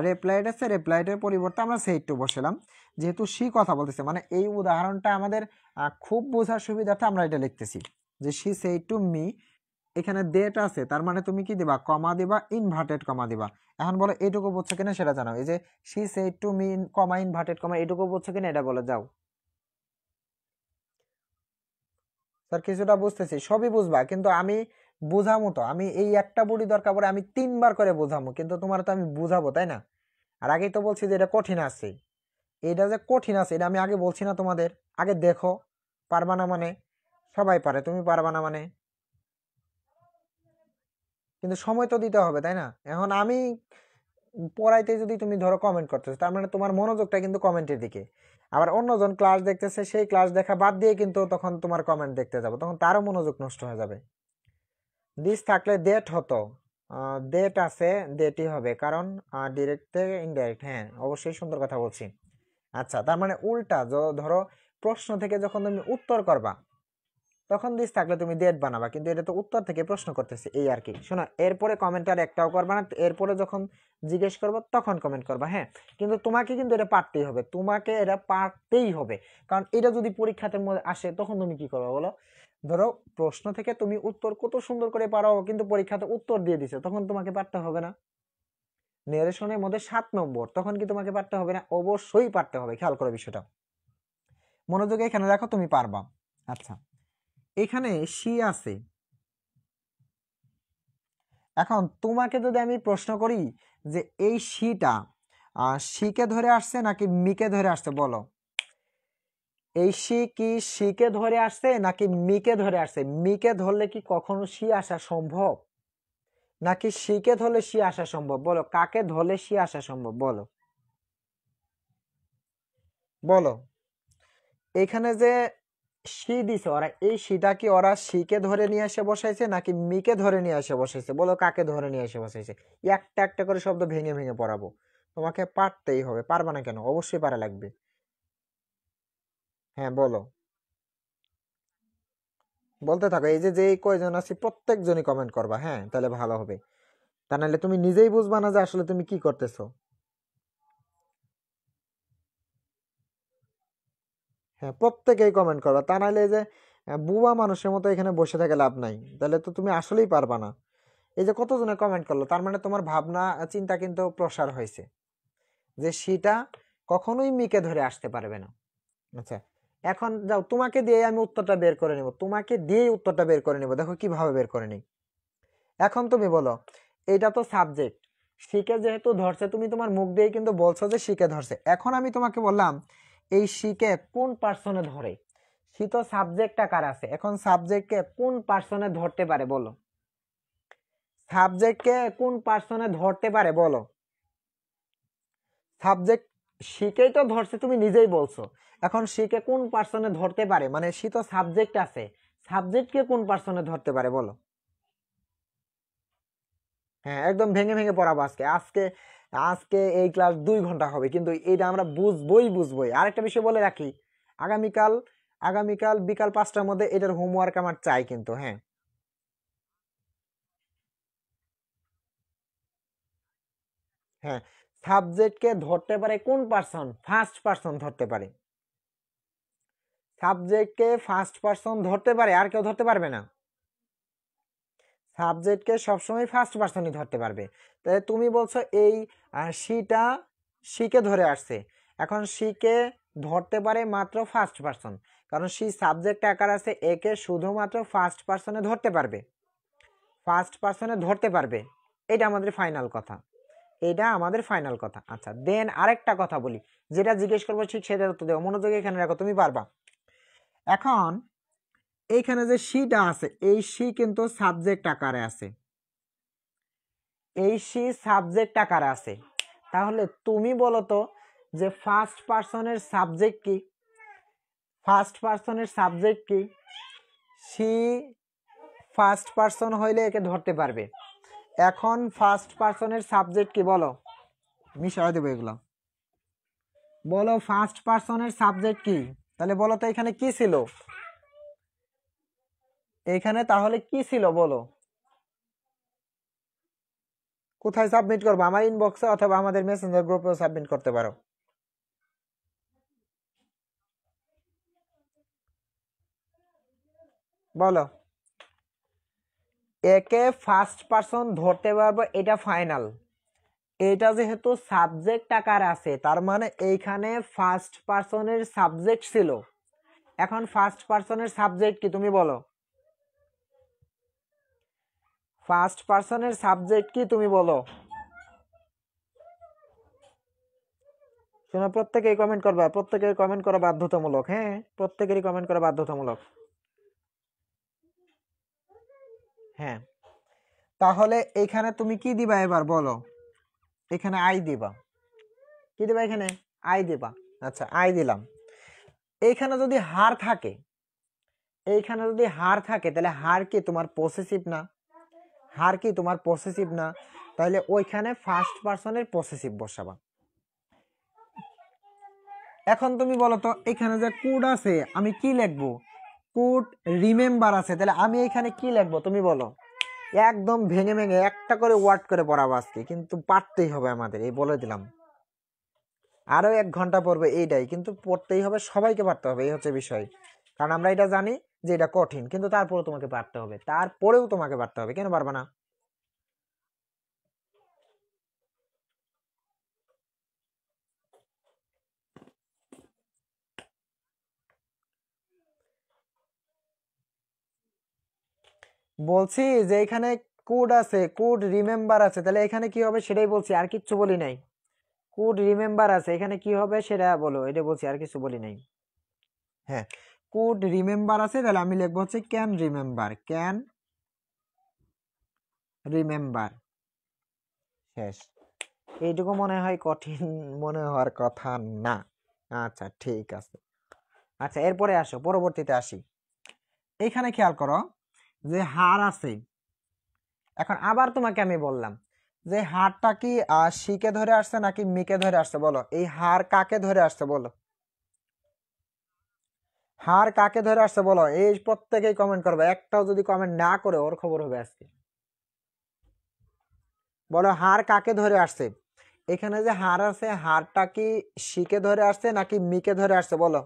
রিপ্লাইড আছে, রিপ্লাইডের পরিবর্তে আমরা সেইড টু বসালাম। যেহেতু শি কথা বলতেছে, মানে এই উদাহরণটা আমাদের খুব বোঝার সুবিধার্থে আমরা এটা লিখতেছি, যে শি সেইড টু মি। এখানে ডেট আছে, তার মানে তুমি কি দিবা? কমা দিবা, ইনভার্টেড কমা দিবা। এখন বলো এইটুকু বুঝছো কিনা সেটা জানাও। এই যে she said to me, comma inverted comma, এইটুকু বুঝছো কিনা এটা বলে যাও। স্যার কিছুটা বুঝতেছি, সবই বুঝবা, কিন্তু আমি বুঝামো তো আমি, এই একটা বুড়ি দরকার পড়ে আমি 3বার করে বোঝামো, কিন্তু তোমার তো আমি বুঝাবো তাই না? আর আগেই তো বলছি যে এটা কঠিন আছে, এটা যে কঠিন আছে এটা আমি আগে বলছি না তোমাদের? আগে দেখো, পারবা না মানে? সবাই পারে, তুমি পারবা না মানে? কিন্তু সময় তো দিতে হবে তাই না? এখন আমি পড়াইতে যদি তুমি ধরো কমেন্ট করতেছো, তার মানে তোমার মনোযোগটা কিন্তু কমেন্টের দিকে। আবার অন্যজন ক্লাস দেখতেছে, সেই ক্লাস দেখা বাদ দিয়ে কিন্তু তখন তোমার কমেন্ট দেখতে যাবো, তখন তারও মনোযোগ নষ্ট হয়ে যাবে। দিস থাকলে ডেট হতো, ডেট আছে, ডেটই হবে, কারণ ডিরেক্ট থেকে ইনডাইরেক্ট। হ্যাঁ অবশ্যই, সুন্দর কথা বলছি। আচ্ছা, তার মানে উল্টা, ধরো প্রশ্ন থেকে যখন তুমি উত্তর করবা তখন দিস থাকলে তুমি ডেট বানাবা, কিন্তু এটা তো উত্তর থেকে প্রশ্ন করতেছে, এই আর কি। শোনো, এরপরে কমেন্ট আর একটাও করবা না, এরপরে যখন জিজ্ঞেস করবো তখন কমেন্ট করবা, হ্যাঁ? কিন্তু তোমাকে কিন্তু এটা পারতেই হবে, তোমাকে এটা পারতেই হবে, কারণ এটা যদি পরীক্ষাতে আসে তখন তুমি কি করবে বলো? ধরো প্রশ্ন থেকে তুমি উত্তর কত সুন্দর করে পারো, কিন্তু পরীক্ষাতে উত্তর দিয়ে দিছে, তখন তোমাকে পারতে হবে না? নেরেশনের মধ্যে 7 নম্বর, তখন কি তোমাকে পারতে হবে না? অবশ্যই পারতে হবে, খেয়াল করো বিষয়টা, মনোযোগে এখানে রাখো, তুমি পারবা। আচ্ছা, এখানে সি আছে। এখন তোমাকে যদি আমি প্রশ্ন করি যে এই সিটা সিকে ধরে আসছে নাকি মিকে ধরে আসছে, বলো? এই সি কি সিকে ধরে আসছে নাকি মিকে ধরে আসছে? মিকে ধরলে কি কখনো সি আসা সম্ভব? নাকি সিকে ধরলে সি আসা সম্ভব? বলো, কাকে ধরলে সি আসা সম্ভব? বলো বলো। এখানে যে সি দিছে ওরা, এই সিটা কি ওরা সিকে ধরে নিয়ে এসে বসাইছে নাকি মিকে ধরে নিয়ে এসে বসাইছে? বলো, কাকে ধরে নিয়ে এসে বসাইছে? একটা একটা করে শব্দ ভেঙে ভেঙে পড়াবো, তোমাকে পারতেই হবে, পারবা না কেন? অবশ্যই পারা লাগবে। হ্যাঁ বলো, বলতে থাকো, এই যে যে কয়জন আছে প্রত্যেকজনই কমেন্ট করবা, হ্যাঁ? তাহলে ভালো হবে, তা নাহলে তুমি নিজেই বুঝবা না যে আসলে তুমি কি করতেছো। হ্যাঁ প্রত্যেকেই কমেন্ট করবা, তা নাহলে এই যে বুবা মানুষের মতো এখানে বসে থেকে লাভ নাই, তাহলে তো তুমি আসলেই পারবা না। এই যে কতজনে কমেন্ট করলো, তার মানে তোমার ভাবনা চিন্তা কিন্তু প্রসার হয়েছে, যে সেটা কখনোই মিকে ধরে আসতে পারবে না। আচ্ছা, এখন যাও, তোমাকে দিয়ে আমি উত্তরটা বের করে নিব, তোমাকে দিয়েই উত্তরটা বের করে নিব, দেখো কিভাবে বের করে নিই। এখন তুমি বলো, এটা তো সাবজেক্ট, শিকে যেহেতু ধরছে, তুমি তোমার মুখ দিয়ে কিন্তু বলছো যে শিকে ধরছে। এখন আমি তোমাকে বললাম এই শিকে কোন পার্সনে ধরে? সি তো সাবজেক্ট আকার আছে, এখন সাবজেক্টকে কোন পার্সনে ধরতে পারে বলো? সাবজেক্টকে কোন পার্সনে ধরতে পারে বলো? সাবজেক্ট শিকেই তো ধরছে, তুমি নিজেই বলছো। এখন শিকে কোন পার্সনে ধরতে পারে, মানে সি তো সাবজেক্ট আছে, সাবজেক্টকে কোন পার্সনে ধরতে পারে বলো? হ্যাঁ একদম ভেঙে ভেঙে পড়াবো আজকে, আজকে আজকে এই ক্লাস 2 ঘন্টা হবে, কিন্তু এটা আমরা বুঝবই। আরেকটা বিষয় বলে রাখি, আগামীকাল আগামীকাল বিকাল 5টার মধ্যে এটার হোমওয়ার্ক আমার চাই কিন্তু, হ্যাঁ? হ্যাঁ, সাবজেক্টকে ধরতে পারে কোন পার্সন? ফার্স্ট পার্সন ধরতে পারে। সাবজেক্টকে ফার্স্ট পার্সন ধরতে পারে, আর কেউ ধরতে পারবে না। সাবজেক্টকে সবসময় ফার্স্ট পার্সনই ধরতে পারবে। তাহলে তুমি বলছো এই সিটা সিকে ধরে আসছে, এখন সিকে ধরতে পারে মাত্র ফার্স্ট পার্সন, কারণ সি সাবজেক্ট আকার আছে, একে শুধুমাত্র ফার্স্ট পার্সনে ধরতে পারবে, ফার্স্ট পার্সনে ধরতে পারবে। এটা আমাদের ফাইনাল কথা, এটা আমাদের ফাইনাল কথা। আচ্ছা, দেন আরেকটা কথা বলি, যেটা জিজ্ঞেস করবো ঠিক সেটার উত্তর দেবো, মনোযোগ এখানে রাখো, তুমি পারবা। এখন এইখানে যে সিটা আছে, এই সি কিন্তু সাবজেক্ট আকারে আছে, এই সি সাবজেক্ট আকারে আছে, তাহলে তুমি বলো তো যে ফার্স্ট পার্সনের সাবজেক্ট কি? ফার্স্ট পার্সনের সাবজেক্ট কি? সি ফার্স্ট পার্সন হইলে একে ধরতে পারবে। এখন ফার্স্ট পার্সনের সাবজেক্ট কি বলো? মিশাই দেবো এগুলো, বলো ফার্স্ট পার্সনের সাবজেক্ট কি? তাহলে বলো তো এখানে কি ছিল, এখানে তাহলে কি ছিল বলো? কোথায় সাবমিট করবো? আমার ইনবক্সে অথবা আমাদের মেসেঞ্জার গ্রুপেও সাবমিট করতে পারো। বলো, একে ফার্স্ট পার্সন ধরতে পারবো, এটা ফাইনাল। এটা যেহেতু সাবজেক্ট আকার আছে, তার মানে এইখানে ফার্স্ট পার্সনের সাবজেক্ট ছিল। এখন ফার্স্ট পার্সনের সাবজেক্ট কি তুমি বলো? ফার্স্ট পারসনের সাবজেক্ট কি তুমি বলো। শোনো, প্রত্যেকেই কমেন্ট করবা, প্রত্যেকের কমেন্ট করা বাধ্যতামূলক। হ্যাঁ, প্রত্যেকেরই কমেন্ট করা বাধ্যতামূলক। হ্যাঁ, তাহলে এখানে তুমি কি দিবা এবার বলো। এখানে আই দিবা। কি দিবা এখানে? আই দিবা। আচ্ছা, আই দিলাম। এইখানে যদি হার থাকে, এইখানে যদি হার থাকে তাহলে হার কি তোমার পসেসিভ না? হার কি তোমার পসেসিভ না? তাহলে ওইখানে ফার্স্ট পারসনের পসেসিভ বসাবা। এখন তুমি বলো তো, এখানে যে কুড আছে আমি কি লিখবো? কুড রিমেম্বার আছে, তাহলে আমি এখানে কি লিখবো তুমি বলো। একদম ভেঙে ভেঙে একটা করে ওয়ার্ড করে পড়াবো আজকে, কিন্তু পারতেই হবে আমাদের, এই বলে দিলাম। আরো 1 ঘন্টা পড়বে এইটাই, কিন্তু পড়তেই হবে, সবাইকে পারতে হবে, এই হচ্ছে বিষয়। কারণ আমরা এটা জানি যে এটা কঠিন, কিন্তু তারপরেও তোমাকে পারতে হবে, তারপরেও তোমাকে পারতে হবে, কেন পারবে না? বলছি যে এখানে কুড আছে, কুড রিমেম্বার আছে, তাহলে এখানে কি হবে সেটাই বলছি, আর কিচ্ছু বলি নাই। কুড রিমেম্বার আছে, এখানে কি হবে সেটা বলো, এটা বলছি, আর কিছু বলি নাই। হ্যাঁ, কুড রিমেম্বার আছে, তাহলে আমি লিখবো হচ্ছে ক্যান রিমেম্বার, ক্যান রিমেম্বার। শেষ। এইটুকু মনে হয় কঠিন মনে হওয়ার কথা না। আচ্ছা, ঠিক আছে। আচ্ছা, এরপরে আসো, পরবর্তীতে আসি। এইখানে খেয়াল করো যে হার আছে। এখন আবার তোমাকে আমি বললাম যে হারটা কি শিকে ধরে আসছে নাকি মিকে ধরে আসছে বলো। এই হার কাকে ধরে আসছে বলো। হার কাকে ধরে আসছে বলো। এই প্রত্যেকেই কমেন্ট করবে, একটাও যদি কমেন্ট না করে ওর খবর হবে আজকে। বলো হার কাকে ধরে আসছে। এখানে যে হার আছে, হারটা কি শিকে ধরে আসছে নাকি মিকে ধরে আসছে বলো।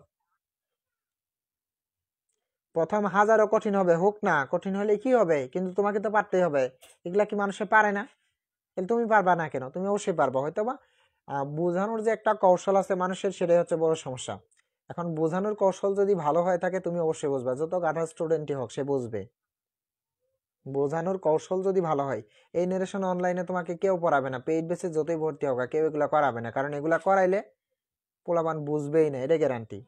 প্রথম হাজারও কঠিন হবে, হোক না, কঠিন হলে কি হবে, কিন্তু তোমাকে তো পারতেই হবে। এগুলা কি মানুষে পারে না? তাহলে তুমি পারবা না কেন? তুমি অবশ্যই পারবা, হয়তো বা বোঝানোর যে একটা কৌশল আছে মানুষের, সেটাই হচ্ছে বড় সমস্যা। এখন বোঝানোর কৌশল যদি ভালো হয়ে থাকে তুমি অবশ্যই বুঝবা, যত গাধা স্টুডেন্টই হোক সে বুঝবে। বোঝানোর কৌশল যদি ভালো হয়, এই নারেশন অনলাইনে তোমাকে কেউ পড়াবে না, পেইড বেসে যতই ভর্তি হোক কেউ এগুলা করাবে না, কারণ এগুলা করাইলে পোলাপান বুঝবেই না, এটা গ্যারান্টি।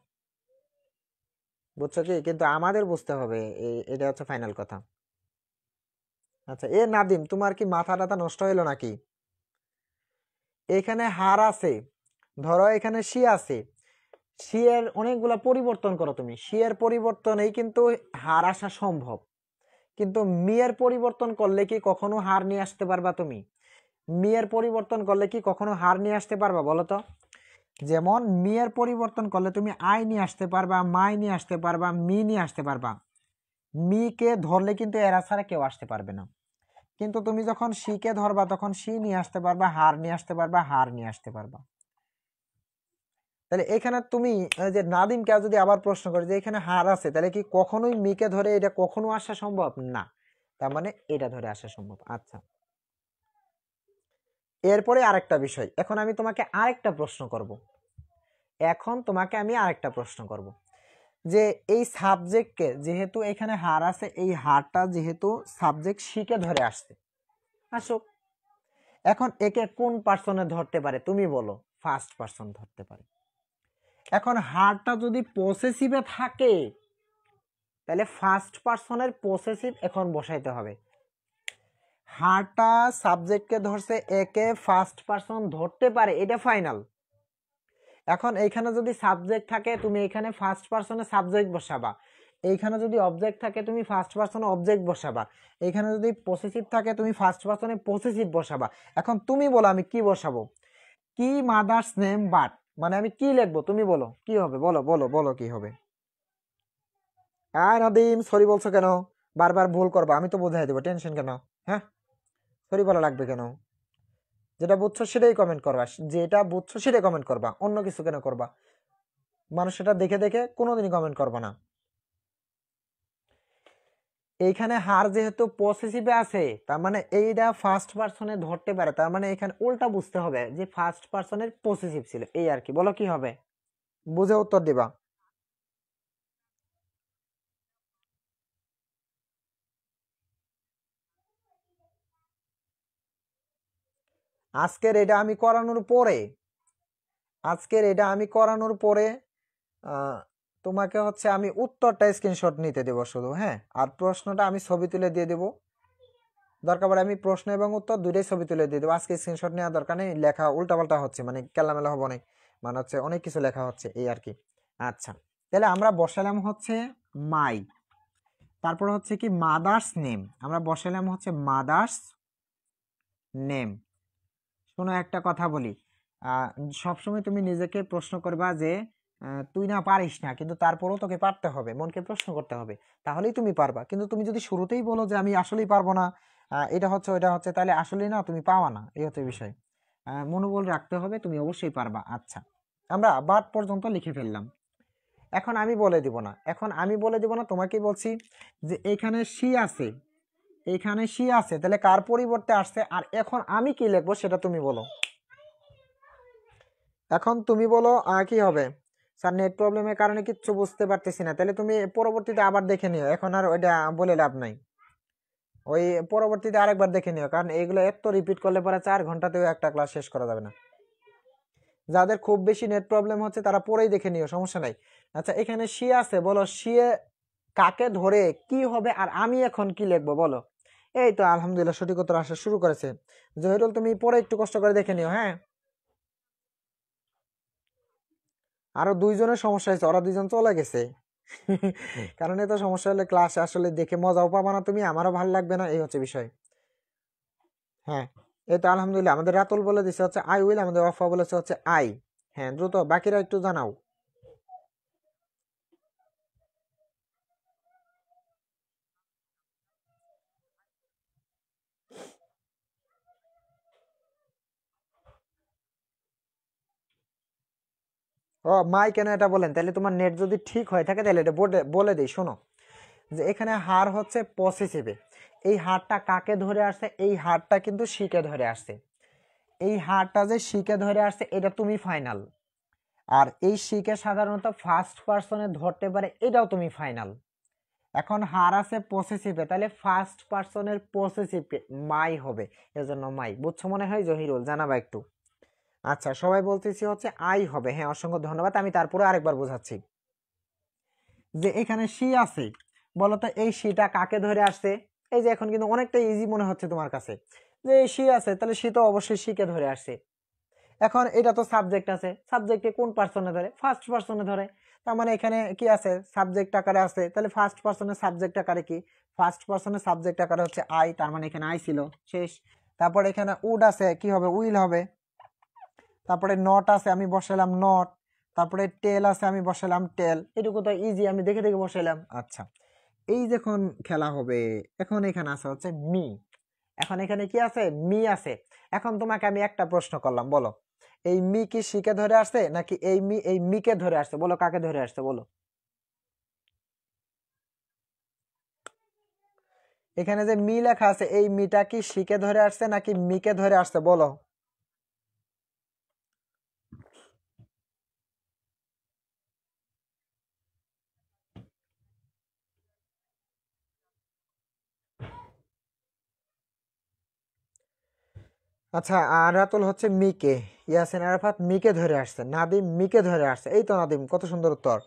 বুঝছো কি? কিন্তু আমাদের বুঝতে হবে, এটা হচ্ছে ফাইনাল কথা। আচ্ছা, এ নাদিম, তোমার কি মাথা টাথা নষ্ট হইলো নাকি? এখানে হার আছে, ধরো এখানে সি আছে, সি এর অনেকগুলা পরিবর্তন করো তুমি, সি এর পরিবর্তনেই কিন্তু হার আসা সম্ভব। কিন্তু মি এর পরিবর্তন করলে কি কখনো হার নিয়ে আসতে পারবা তুমি? মি এর পরিবর্তন করলে কি কখনো হার নিয়ে আসতে পারবা বলো তো? যেমন মি এর পরিবর্তন করলে তুমি আই নিয়ে আসতে পারবা, মাই নিয়ে আসতে পারবা, মি নিয়ে আসতে পারবা। মি কে ধরলে কিন্তু এরা ছাড়া কেউ আসতে পারবে না। কিন্তু তুমি যখন সি কে ধরবা তখন সি নিয়ে আসতে পারবা, হার নিয়ে আসতে পারবা, হার নিয়ে আসতে পারবা। তাহলে এখানে তুমি যে নাদিমকে যদি আবার প্রশ্ন করে যে এখানে হার আছে, তাহলে কি কখনোই মিকে ধরে এটা কখনো আসা সম্ভব না? তার মানে এটা ধরে আসা সম্ভব। আচ্ছা, এরপরে আরেকটা বিষয়, এখন আমি তোমাকে আরেকটা প্রশ্ন করব। যে এই সাবজেক্টকে যেহেতু এখানে হার আছে, এই হারটা যেহেতু সাবজেক্ট শিকে ধরে আসছে, আসুক। এখন একে কোন পার্সনে ধরতে পারে তুমি বলো। ফার্স্ট পার্সন ধরতে পারে। এখন হারটা যদি পসেসিভে থাকে তাহলে ফার্স্ট পার্সনের পসেসিভ এখন বসাইতে হবে। হারটা সাবজেক্টকে ধরছে, একে ফার্স্ট পার্সন ধরতে পারে, এটা ফাইনাল। এখন এইখানে যদি সাবজেক্ট থাকে তুমি এখানে ফার্স্ট পার্সনে সাবজেক্ট বসাবা, এইখানে যদি অবজেক্ট থাকে তুমি ফার্স্ট পার্সনে অবজেক্ট বসাবা, এইখানে যদি পসেসিভ থাকে তুমি ফার্স্ট পার্সনে পসেসিভ বসাবা। এখন তুমি বলো আমি কি বসাবো। কি মাদার্স নেম বাট, মানে আমি কি লিখবো তুমি বলো কি হবে, বলো বলো বলো কি হবে। আর নাদিম সরি বলছো কেন? বারবার ভুল করবা, আমি তো বোঝাই দেবো, টেনশন কেন? হ্যাঁ, সরি বলা লাগবে কেন? যেটা বুঝছো সেটাই কমেন্ট করবা, যেটা বুঝছো সেটাই কমেন্ট করবা, অন্য কিছু কেন করবা? মানুষ সেটা দেখে দেখে কোনোদিনই কমেন্ট করবা না। এইখানে হার যেহেতু পসেসিভে আছে, তার মানে এইটা ফার্স্ট পার্সনে ধরতে পারে, তার মানে এখানে উল্টা বুঝতে হবে যে ফার্স্ট পার্সনের পসেসিভ ছিল, এই আর কি। বলো কি হবে, বুঝে উত্তর দিবা। আজকের এটা আমি করানোর পরে তোমাকে হচ্ছে আমি উত্তরটা স্ক্রিনশট নিতে দেবো শুধু, হ্যাঁ, আর প্রশ্নটা আমি ছবি তুলে দিয়ে দেবো। দরকার পড়ে আমি প্রশ্ন এবং উত্তর দুইটাই ছবি তুলে দিয়ে দেবো। আজকে স্ক্রিনশট নেওয়ার দরকার নেই, লেখা উল্টাপাল্টা হচ্ছে, মানে কেলামেলা হবো না, মানে হচ্ছে অনেক কিছু লেখা হচ্ছে এই আর কি। আচ্ছা, তাহলে আমরা বসালাম হচ্ছে মাই, তারপর হচ্ছে কি মাদার্স নেম, আমরা বসালাম হচ্ছে মাদার্স নেম। শোনো একটা কথা বলি, সবসময় তুমি নিজেকে প্রশ্ন করবা যে তুই না পারিস না, কিন্তু তারপরেও তোকে পারতে হবে, মনকে প্রশ্ন করতে হবে, তাহলেই তুমি পারবা। কিন্তু তুমি যদি শুরুতেই বলো যে আমি আসলেই পারবো না, এটা হচ্ছে ওইটা হচ্ছে, তাহলে আসলেই না তুমি পাওয়া না, এই হচ্ছে বিষয়। মনোবল রাখতে হবে, তুমি অবশ্যই পারবা। আচ্ছা, আমরা বাদ পর্যন্ত লিখে ফেললাম। এখন আমি বলে দিব না, তোমাকেই বলছি যে এখানে সি আছে, তাহলে কার পরিবর্তে আসছে, আর এখন আমি কি লিখবো সেটা তুমি বলো। এখন তুমি বলো কি হবে। স্যার নেট প্রবলেমের কারণে কিচ্ছু বুঝতে পারতেছি না, তাহলে তুমি পরবর্তীতে আবার দেখে নিও, এখন আর ওইটা বলে লাভ নাই, ওই পরবর্তীতে আরেকবার দেখে নিও, কারণ এগুলো এত রিপিট করলে পরে 4 ঘন্টাতেও একটা ক্লাস শেষ করা যাবে না। যাদের খুব বেশি নেট প্রবলেম হচ্ছে তারা পরেই দেখে নিও, সমস্যা নাই। আচ্ছা, এখানে সি আছে, বলো সি কাকে ধরে কি হবে, আর আমি এখন কি লিখবো বলো। এই তো আলহামদুলিল্লাহ সঠিক উত্তর আসা শুরু করেছে। জহিরুল, তুমি পরে একটু কষ্ট করে দেখে নিও, হ্যাঁ। আরো দুইজনের সমস্যা হয়েছে, ওরা দুইজন চলে গেছে। কারণ এত সমস্যা হলে ক্লাস আসলে দেখে মজাও পাবা না তুমি, আমারও ভালো লাগবে না, এই হচ্ছে বিষয়। হ্যাঁ, এই তো আলহামদুলিল্লাহ আমাদের রাতুল বলে দিচ্ছে হচ্ছে আই উইল, আমাদের ওয়াফা বলেছে হচ্ছে আই। হ্যাঁ, দ্রুত বাকিরা একটু জানাও। ও মাই কেন এটা বলেন, তাহলে তোমার নেট যদি ঠিক হয়ে থাকে তাহলে এটা বলে দিই, শোনো। যে এখানে হার হচ্ছে পসেসিভে, এই হারটা কাকে ধরে আসছে, এই হারটা কিন্তু শিকে ধরে আসছে, এই হারটা যে শিকে ধরে আসছে এটা তুমি ফাইনাল, আর এই শিকে সাধারণত ফার্স্ট পার্সনে ধরতে পারে, এটাও তুমি ফাইনাল। এখন হার আছে পসেসিভে, তাহলে ফার্স্ট পার্সনের পসেসিভ মাই হবে, এজন্য মাই। বুঝছো মনে হয় জহিরুল, জানাবা একটু। আচ্ছা, সবাই বলতেছি হচ্ছে আই হবে, হ্যাঁ, অসংখ্য ধন্যবাদ। আমি তারপরে আরেকবার বোঝাচ্ছি যে এখানে সি আছে, বলতো এই সিটা কাকে ধরে আসছে। এই যে এখন কিন্তু অনেকটা ইজি মনে হচ্ছে তোমার কাছে, যে এই সি আছে, তাহলে সি তো অবশ্যই সিকে ধরে আসছে। এখন এটা তো সাবজেক্ট আছে, সাবজেক্টে কোন পার্সনে ধরে, ফার্স্ট পার্সনে ধরে। তার মানে এখানে কি আছে, সাবজেক্ট আকারে আছে, তাহলে ফার্স্ট পার্সনের সাবজেক্ট আকারে কি, ফার্স্ট পার্সনের সাবজেক্ট আকারে হচ্ছে আই, তার মানে এখানে আই ছিল, শেষ। তারপর এখানে উড আছে, কি হবে, উইল হবে। তারপরে নট আছে, আমি বসালাম নট। তারপরে টেল আছে, আমি বসালাম টেল। এটুকু তো ইজি, আমি দেখে দেখে বসালাম। আচ্ছা, এই যখন খেলা হবে, এখন এখানে আছে হচ্ছে মি, এখন এখানে কি আছে, মি আছে। এখন তোমাকে আমি একটা প্রশ্ন করলাম, বলো এই মি কি শিকে ধরে আসছে, নাকি এই মিকে ধরে আসছে, বলো কাকে ধরে আসছে বলো। এখানে যে মি লেখা আছে, এই মিটা কি শিকে ধরে আসছে নাকি মিকে ধরে আসছে বলো। আচ্ছা, আর রাতুল হচ্ছে মিকে, ইয়াসিন আরাফাত মিকে ধরে আসছে, নাদিম মিকে ধরে আসছে। এই তো নাদিম, কত সুন্দর উত্তর।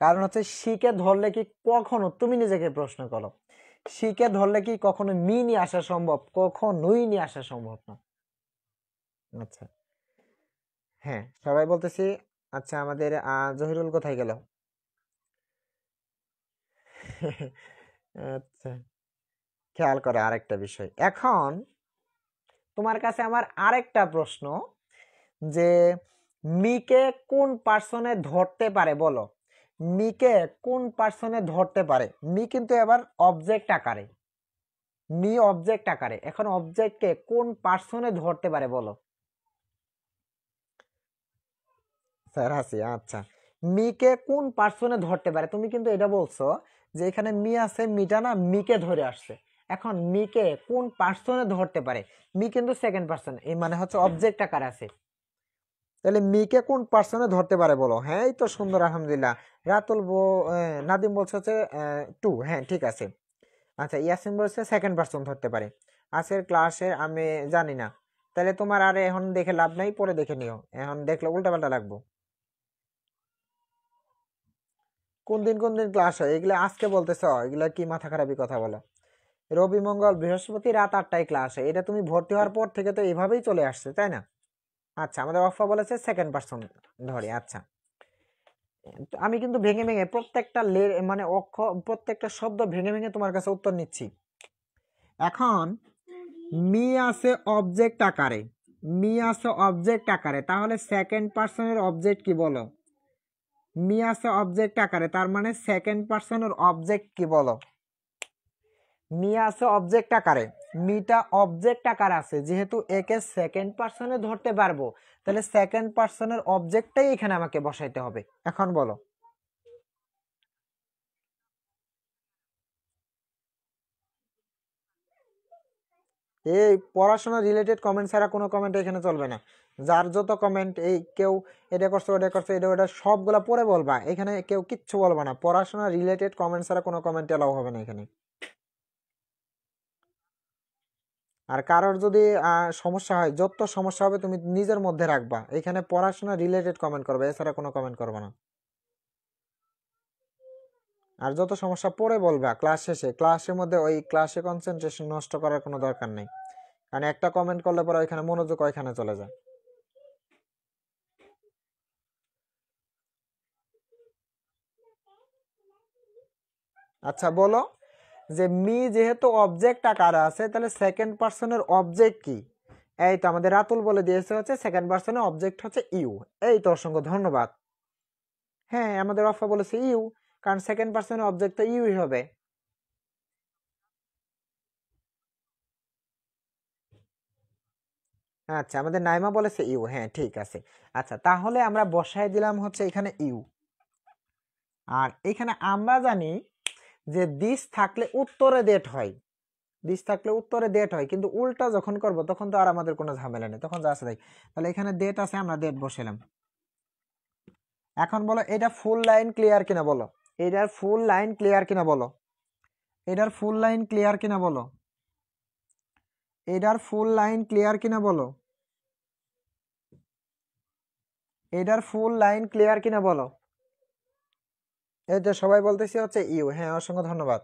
কারণ হচ্ছে শিকে ধরলে কি কখনো, তুমি নিজেকে প্রশ্ন করো, শিকে ধরলে কি কখনো মি নিয়ে আসা সম্ভব, কখনোই নিয়ে আসা সম্ভব না। আচ্ছা, হ্যাঁ, সবাই বলতেছি। আচ্ছা, আমাদের জহিরুল কোথায় গেল? আচ্ছা, খেয়াল করে আরেকটা বিষয়। এখন তোমার কাছে আমার আরেকটা প্রশ্ন, যে মিকে কোন পার্সনে ধরতে পারে বলো। মিকে কোন পার্সনে ধরতে পারে, মি কিন্তু এবার অবজেক্ট আকারে, মি অবজেক্ট আকারে, এখন অবজেক্টকে কোন পার্সনে ধরতে পারে বলো। স্যার হাসি, আচ্ছা, মিকে কোন পার্সনে ধরতে পারে, তুমি কিন্তু এটা বলছো যে এখানে মি আছে, মিটা না মিকে ধরে আসছে। এখন মিকে কোন পার্সনে ধরতে পারে, মি কিন্তু সেকেন্ড পার্সন, এই মানে হচ্ছে অবজেক্ট আকার আছে, তাহলে মিকে কোন পার্সনে ধরতে পারে বলো। হ্যাঁ, এই তো সুন্দর, আলহামদুলিল্লাহ। রাতুল নাদিম বলছে হচ্ছে টু, হ্যাঁ ঠিক আছে। আচ্ছা, ইয়াসিন বলছে সেকেন্ড পার্সন ধরতে পারে। আজকের ক্লাসে আমি জানি না, তাহলে তোমার আর এখন দেখে লাভ নাই, পরে দেখে নিও, এখন দেখলে উল্টাপাল্টা লাগবো। কোন দিন ক্লাস হয় এগুলা আজকে বলতেছ? এগুলা কি মাথা খারাপি কথা বলো? রবি মঙ্গল বৃহস্পতি রাত 8টায় ক্লাস হয়, এটা তুমি ভর্তি হওয়ার পর থেকে তো এভাবেই চলে আসছে, তাই না? আচ্ছা, আমাদের অফা বলেছে সেকেন্ড পার্সন ধরে। আচ্ছা, তো আমি কিন্তু ভেঙে ভেঙে প্রত্যেকটা মানে প্রত্যেকটা শব্দ ভেঙে ভেঙে তোমার কাছে উত্তর নিচ্ছি। এখন মি আছে অবজেক্ট আকারে, মি আছে অবজেক্ট আকারে, তাহলে সেকেন্ড পার্সনের অবজেক্ট কি বলো? মি আছে অবজেক্ট আকারে, তার মানে সেকেন্ড পার্সনের অবজেক্ট কি বলো? মি আছে অবজেক্ট আকারে, মিটা অবজেক্ট আকার আছে, যেহেতু একে সেকেন্ড পার্সনে ধরতে পারবো, তাহলে সেকেন্ড পার্সনের অবজেক্টটাই এখানে আমাকে বসাইতে হবে। এখন বলো। এই পড়াশোনা রিলেটেড কমেন্ট ছাড়া কোনো কমেন্ট এখানে চলবে না। যার যত কমেন্ট, এই কেউ এটা করছে ওটা করছে এটা ওটা সবগুলা পরে বলবা, এখানে কেউ কিচ্ছু বলবা না। পড়াশোনা রিলেটেড কমেন্ট ছাড়া কোনো কমেন্ট এলাও হবে না এখানে। আর কারোর যদি সমস্যা হয়, যত সমস্যা হবে তুমি নিজের মধ্যে রাখবা, এখানে পড়াশোনা রিলেটেড কমেন্ট করবে, এছাড়া কোনো কমেন্ট করবে না। আর যত সমস্যা পরে বলবা ক্লাস শেষে, ক্লাসের মধ্যে ওই ক্লাসে কনসেন্ট্রেশন নষ্ট করার কোনো দরকার নেই, কারণ একটা কমেন্ট করলে পরে ওইখানে মনোযোগ ওইখানে চলে যায়। আচ্ছা বলো, যে মি যেহেতু অবজেক্ট আকারে আছে, তাহলে সেকেন্ড পার্সনের অবজেক্ট কি? এই তো আমাদের রাতুল বলে দিয়েছে হচ্ছে সেকেন্ড পার্সনের অবজেক্ট হচ্ছে ইউ। এই তো, অসংখ্য ধন্যবাদ। হ্যাঁ, আমাদের অফা বলেছে ইউ, কারণ সেকেন্ড পার্সনের অবজেক্ট তো ইউই হবে। আচ্ছা, আমাদের নাইমা বলেছে ইউ, হ্যাঁ ঠিক আছে। আচ্ছা, তাহলে আমরা বসায় দিলাম হচ্ছে এখানে ইউ। আর এখানে আমরা জানি যে দিস থাকলে উত্তরে ডেট হয়, দিস থাকলে উত্তরে ডেট হয়, কিন্তু উল্টা যখন করব তখন তো আর আমাদের কোনো ঝামেলা নেই, তখন যা আছে তাই। তাহলে এখানে ডেট আছে, আমরা ডেট বসালাম। এখন বলো এটা ফুল লাইন ক্লিয়ার কিনা বলো, এটার ফুল লাইন ক্লিয়ার কিনা বলো, এটার ফুল লাইন ক্লিয়ার কিনা বলো, এটার ফুল লাইন ক্লিয়ার কিনা বলো, এটার ফুল লাইন ক্লিয়ার কিনা বলো। এই যে সবাই বলতেছি হচ্ছে ইউ, হ্যাঁ অসংখ্য ধন্যবাদ।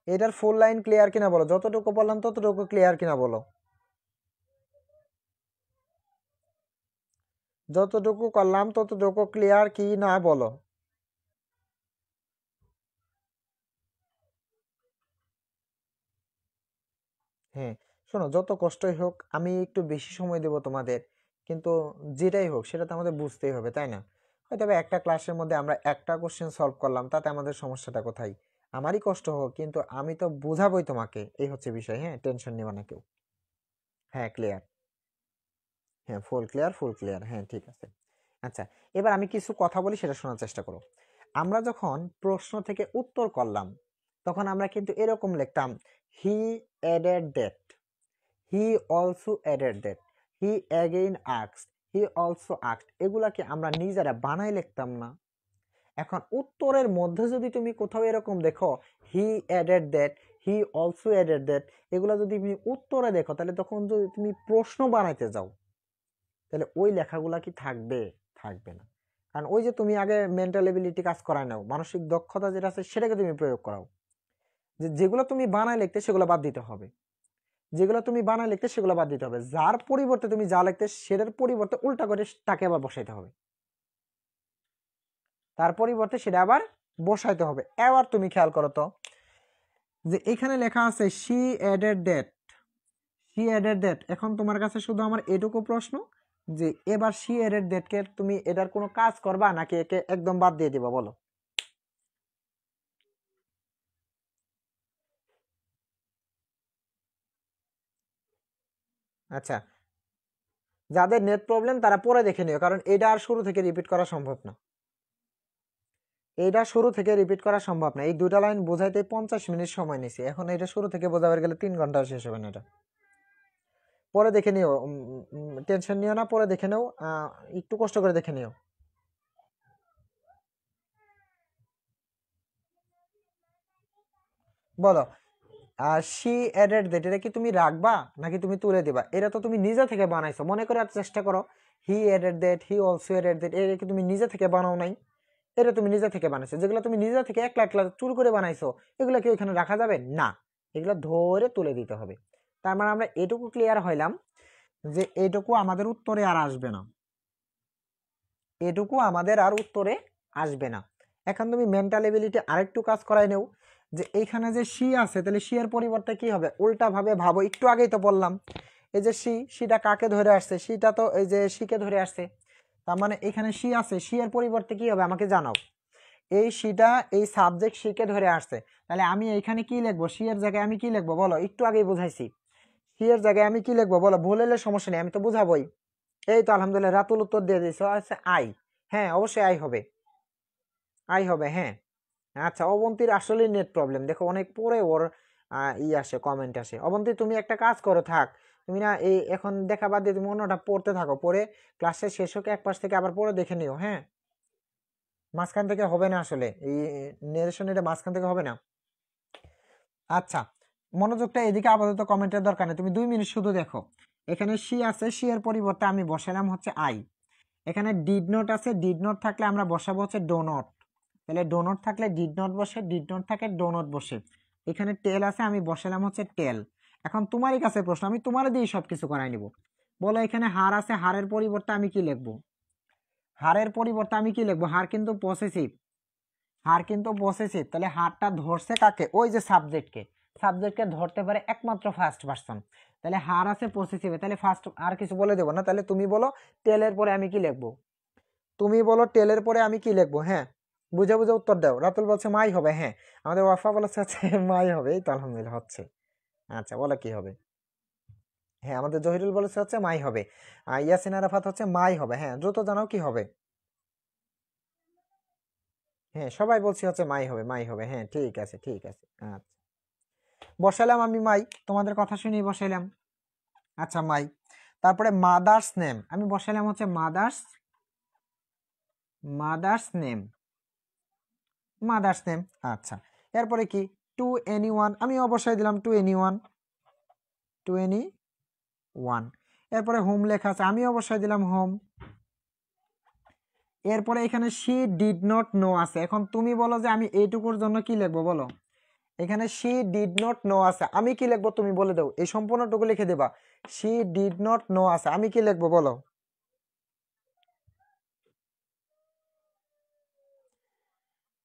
এটার ফুল লাইন ক্লিয়ার কিনা বলো, যতটুকু বললাম ততটুকু ক্লিয়ার কিনা বলো, যতটুকু করলাম ততটুকু ক্লিয়ার কি না বলো। হ্যাঁ, শোনো, যত কষ্টই হোক আমি একটু বেশি সময় দেব তোমাদের, কিন্তু যেটাই হোক সেটা তো আমাদের বুঝতেই হবে, তাই না? হয়তো বা একটা ক্লাসের মধ্যে আমরা একটা কোশ্চেন সলভ করলাম, তাতে আমাদের সমস্যাটা কোথায়? আমারই কষ্ট হোক, কিন্তু আমি তো বোঝাবোই তোমাকে, এই হচ্ছে বিষয়। হ্যাঁ, টেনশন নিও না কেউ। হ্যাঁ ক্লিয়ার, হ্যাঁ ফুল ক্লিয়ার, ফুল ক্লিয়ার, হ্যাঁ ঠিক আছে। আচ্ছা, এবার আমি কিছু কথা বলি, সেটা শোনার চেষ্টা করো। আমরা যখন প্রশ্ন থেকে উত্তর করলাম, তখন আমরা কিন্তু এরকম লিখতাম, he added that, he also added that, he again asked, he also asked, এগুলাকে আমরা নিজেরা বানাই লিখতাম না? এখন উত্তরের মধ্যে যদি তুমি কোথাও এরকম দেখো, he added that, he also added that, এগুলো যদি তুমি উত্তরে দেখো, তাহলে তখন যদি তুমি প্রশ্ন বানাইতে যাও, তাহলে ওই লেখাগুলা কি থাকবে? থাকবে না। কারণ ওই যে তুমি আগে মেন্টাল এবিলিটি কাজ করায় নাও, মানসিক দক্ষতা যেটা আছে সেটাকে তুমি প্রয়োগ করাও, যে যেগুলো তুমি বানায় লিখতে সেগুলো বাদ দিতে হবে, যেগুলো তুমি বানায় লিখতে সেগুলো বাদ দিতে হবে, যার পরিবর্তে তুমি যা লিখতে সেটার পরিবর্তে উল্টা করে তাকে আবার বসাইতে হবে, তার পরিবর্তে সেটা আবার বসাইতে হবে। এবার তুমি খেয়াল করো তো, যে এখানে লেখা আছে she added that, she added that, এখন তোমার কাছে শুধু আমার এটুকু প্রশ্ন, যে এবার শি অ্যাডেড দ্যাটকে তুমি এটার কোনো কাজ করবা নাকি একে একদম বাদ দিয়ে দিবা, বলো? আচ্ছা, যাদের নেট প্রবলেম তারা পরে দেখে নিও, কারণ এটা আর শুরু থেকে রিপিট করা সম্ভব না, এইটা শুরু থেকে রিপিট করা সম্ভব না। এই দুটা লাইন বোঝাইতে 50 মিনিট সময় নিছি, এখন এটা শুরু থেকে বোঝাবার গেলে 3 ঘন্টা শেষ হবে না এটা। পরে দেখে নিও, টেনশন নিও না, পরে দেখে নিও, একটু কষ্ট করে দেখে নিও। বলো, শি অ্যাডেড দ্যাট, এটা কি তুমি রাখবা নাকি তুমি তুলে দিবা? এটা তো তুমি নিজে থেকে বানাইছো, মনে করে চেষ্টা করো। He added that, he also added that, এটা কি তুমি নিজে থেকে বানাও নাই? এটা তুমি নিজে থেকে বানাইছো। যেগুলো তুমি নিজে থেকে একলা একলা চুর করে বানাইছো, এগুলো কি ওইখানে রাখা যাবে না? এগুলো ধরে তুলে দিতে হবে। তার মানে আমরা এটুকু ক্লিয়ার হইলাম যে এটুকু আমাদের উত্তরে আর আসবে না, এটুকু আমাদের আর উত্তরে আসবে না। এখন তুমি মেন্টাল এবিলিটি আরেকটু কাজ করাই নেও, যে এইখানে যে সি আছে, তাহলে সি এর পরিবর্তে কি হবে? উল্টা ভাবে ভাবো, একটু আগেই তো বললাম এই যে সিটা কাকে ধরে আসছে? সিটা তো এই যে সিকে ধরে আসছে। তার মানে এখানে সি আছে, সি এর পরিবর্তে কি হবে আমাকে জানাও। এই সিটা এই সাবজেক্ট সিকে ধরে আসছে, তাহলে আমি এইখানে কি লিখবো? সি এর জায়গায় আমি কি লিখবো বলো? একটু আগেই বুঝাইছি। সি এর জায়গায় আমি কি লিখবো বলো? ভুল হলে সমস্যা নেই, আমি তো বুঝাবোই। এই তো আলহামদুলিল্লাহ রাতুল উত্তর দিয়ে দিয়েছো, আচ্ছা আই। হ্যাঁ অবশ্যই আই হবে, আই হবে। হ্যাঁ আচ্ছা, অবন্তীর আসলে নেট প্রবলেম, দেখো অনেক পরে ওর আসে, কমেন্ট আসে। অবন্তী তুমি একটা কাজ করো, থাক তুমি না এই এখন দেখা বাদ দিয়ে তুমি অন্যটা পড়তে থাকো, পরে ক্লাসের শেষ হোক এক পাশ থেকে আবার পরে দেখে নিও। হ্যাঁ মাঝখান থেকে হবে না, আসলে এই নেরেশন এটা মাঝখান থেকে হবে না। আচ্ছা মনোযোগটা এদিকে আপাতত কমেন্টের দরকার নেই, তুমি 2 মিনিট শুধু দেখো। এখানে সি আছে, সি এর পরিবর্তে আমি বসালাম হচ্ছে আই। এখানে ডিড নট আছে, ডিড নট থাকলে আমরা বসাবো হচ্ছে ডো নট। তাহলে ডো নট থাকলে ডিড নট বসে, ডিড নট থাকে ডো নট বসে। এখানে টেল আছে, আমি বসালাম হচ্ছে টেল। এখন তোমারই কাছে প্রশ্ন, আমি তোমার দিয়ে সবকিছু করাই নিব। বলো এখানে হার আছে, হারের পরিবর্তে আমি কি লিখবো? হারের পরিবর্তে আমি কি লিখবো? হার কিন্তু পসেসিভ, হার কিন্তু পসেসিভ। তাহলে হারটা ধরছে কাকে? ওই যে সাবজেক্টকে, সাবজেক্টকে ধরতে পারে একমাত্র ফার্স্ট পারসন। তাহলে হার আছে পসেসিভে, তাহলে ফার্স্ট আর কিছু বলে দেবো না। তাহলে তুমি বলো টেলের পরে আমি কি লিখবো? তুমি বলো টেলের পরে আমি কি লিখবো? হ্যাঁ বুঝে বুঝে উত্তর দাও। রাতুল বলছে মাই হবে। হ্যাঁ আমাদের ওয়াফা বলেছে হচ্ছে মাই হবে, এই তো আলহামদুলিল্লাহ হচ্ছে। আচ্ছা বলো কি হবে? হ্যাঁ আমাদের জহিরুল বলেছে হচ্ছে মাই হবে। ইয়াসিন আরাফাত হচ্ছে মাই হবে। হ্যাঁ দ্রুত জানাও কি হবে। হ্যাঁ সবাই বলছি হচ্ছে মাই হবে, মাই হবে। হ্যাঁ ঠিক আছে ঠিক আছে। আচ্ছা বসালাম আমি মাই, তোমাদের কথা শুনেই বসাইলাম। আচ্ছা মাই, তারপরে মাদার্স নেম আমি বসাইলাম হচ্ছে mother's, mother's name, mother's name. আচ্ছা এরপরে কি? টু এনি ওয়ান, আমি অবশ্যই দিলাম to any one, to any one. এরপরে হোম লেখা আছে, আমি অবশ্যই দিলাম হোম। এরপরে এখানে শি ডিড নট নো আছে। এখন তুমি বলো যে আমি এইটুকুর জন্য কি লিখবো বলো? এখানে শি ডিড নট নো আছে, আমি কি লিখবো তুমি বলে দাও। এই সম্পূর্ণটুকু লিখে দেবা। শি ডিড নট নো আছে, আমি কি লিখবো বলো?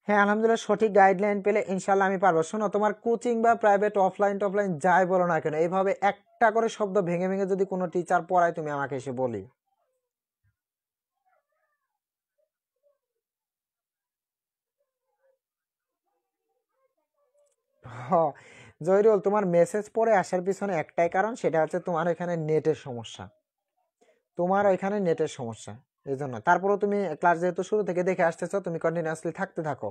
হ্যাঁ আলহামদুলিল্লাহ সঠিক গাইডলাইন পেলে ইনশাল্লাহ আমি পারবো। শোনো তোমার কোচিং বা প্রাইভেট অফলাইন টফলাইন যাই বলো না কেন, এইভাবে একটা করে শব্দ ভেঙে ভেঙে যদি কোনো টিচার পড়ায় তুমি আমাকে এসে বলি। হ জহিরুল, তোমার মেসেজ পড়ে আসার পিছনে একটাই কারণ, সেটা হচ্ছে তোমার এখানে নেটের সমস্যা, তোমার ওইখানে নেটের সমস্যা, এই জন্য। তারপরেও তুমি ক্লাস যেহেতু শুরু থেকে দেখে আসতেছো, তুমি কন্টিনিউয়াসলি থাকতে থাকো,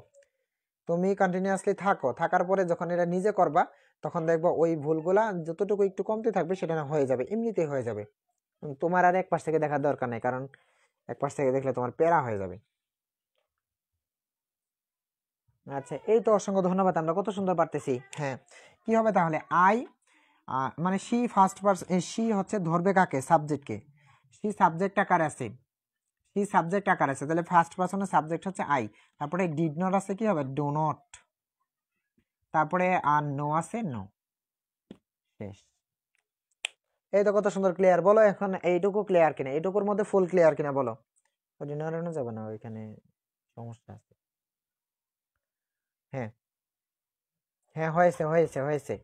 তুমি কন্টিনিউয়াসলি থাকো, থাকার পরে যখন এটা নিজে করবা তখন দেখবা ওই ভুলগুলা যতটুকু একটু কমতে থাকবে সেটা না হয়ে যাবে, এমনিতেই হয়ে যাবে। তোমার আর এক পাশ থেকে দেখার দরকার নেই, কারণ এক পাশ থেকে দেখলে তোমার প্যারা হয়ে যাবে। আচ্ছা এই তো অসংখ্য ধন্যবাদ, আমরা কত সুন্দর পারতেছি। হ্যাঁ কি হবে তাহলে? আই মানে সি ফার্স্ট পারসন, সি হচ্ছে ধরবে কাকে? সাবজেক্টকে। সি সাবজেক্ট আকার আছে, সি সাবজেক্ট আকার আছে, তাহলে ফার্স্ট পারসনের সাবজেক্ট হচ্ছে আই। তারপরে ডিড নট আছে, কি হবে? Do not. তারপরে আর নো আছে, নো। শেষ। এই তো কত সুন্দর ক্লিয়ার। বলো এখন এইটুকু ক্লিয়ার কিনা, এইটুকুর মধ্যে ফুল ক্লিয়ার কিনা বলো। ওটি নাড়ানো যাবে না, ওইখানে সমস্যা আছে। হ্যাঁ হ্যাঁ হয়েছে হয়েছে হয়েছে।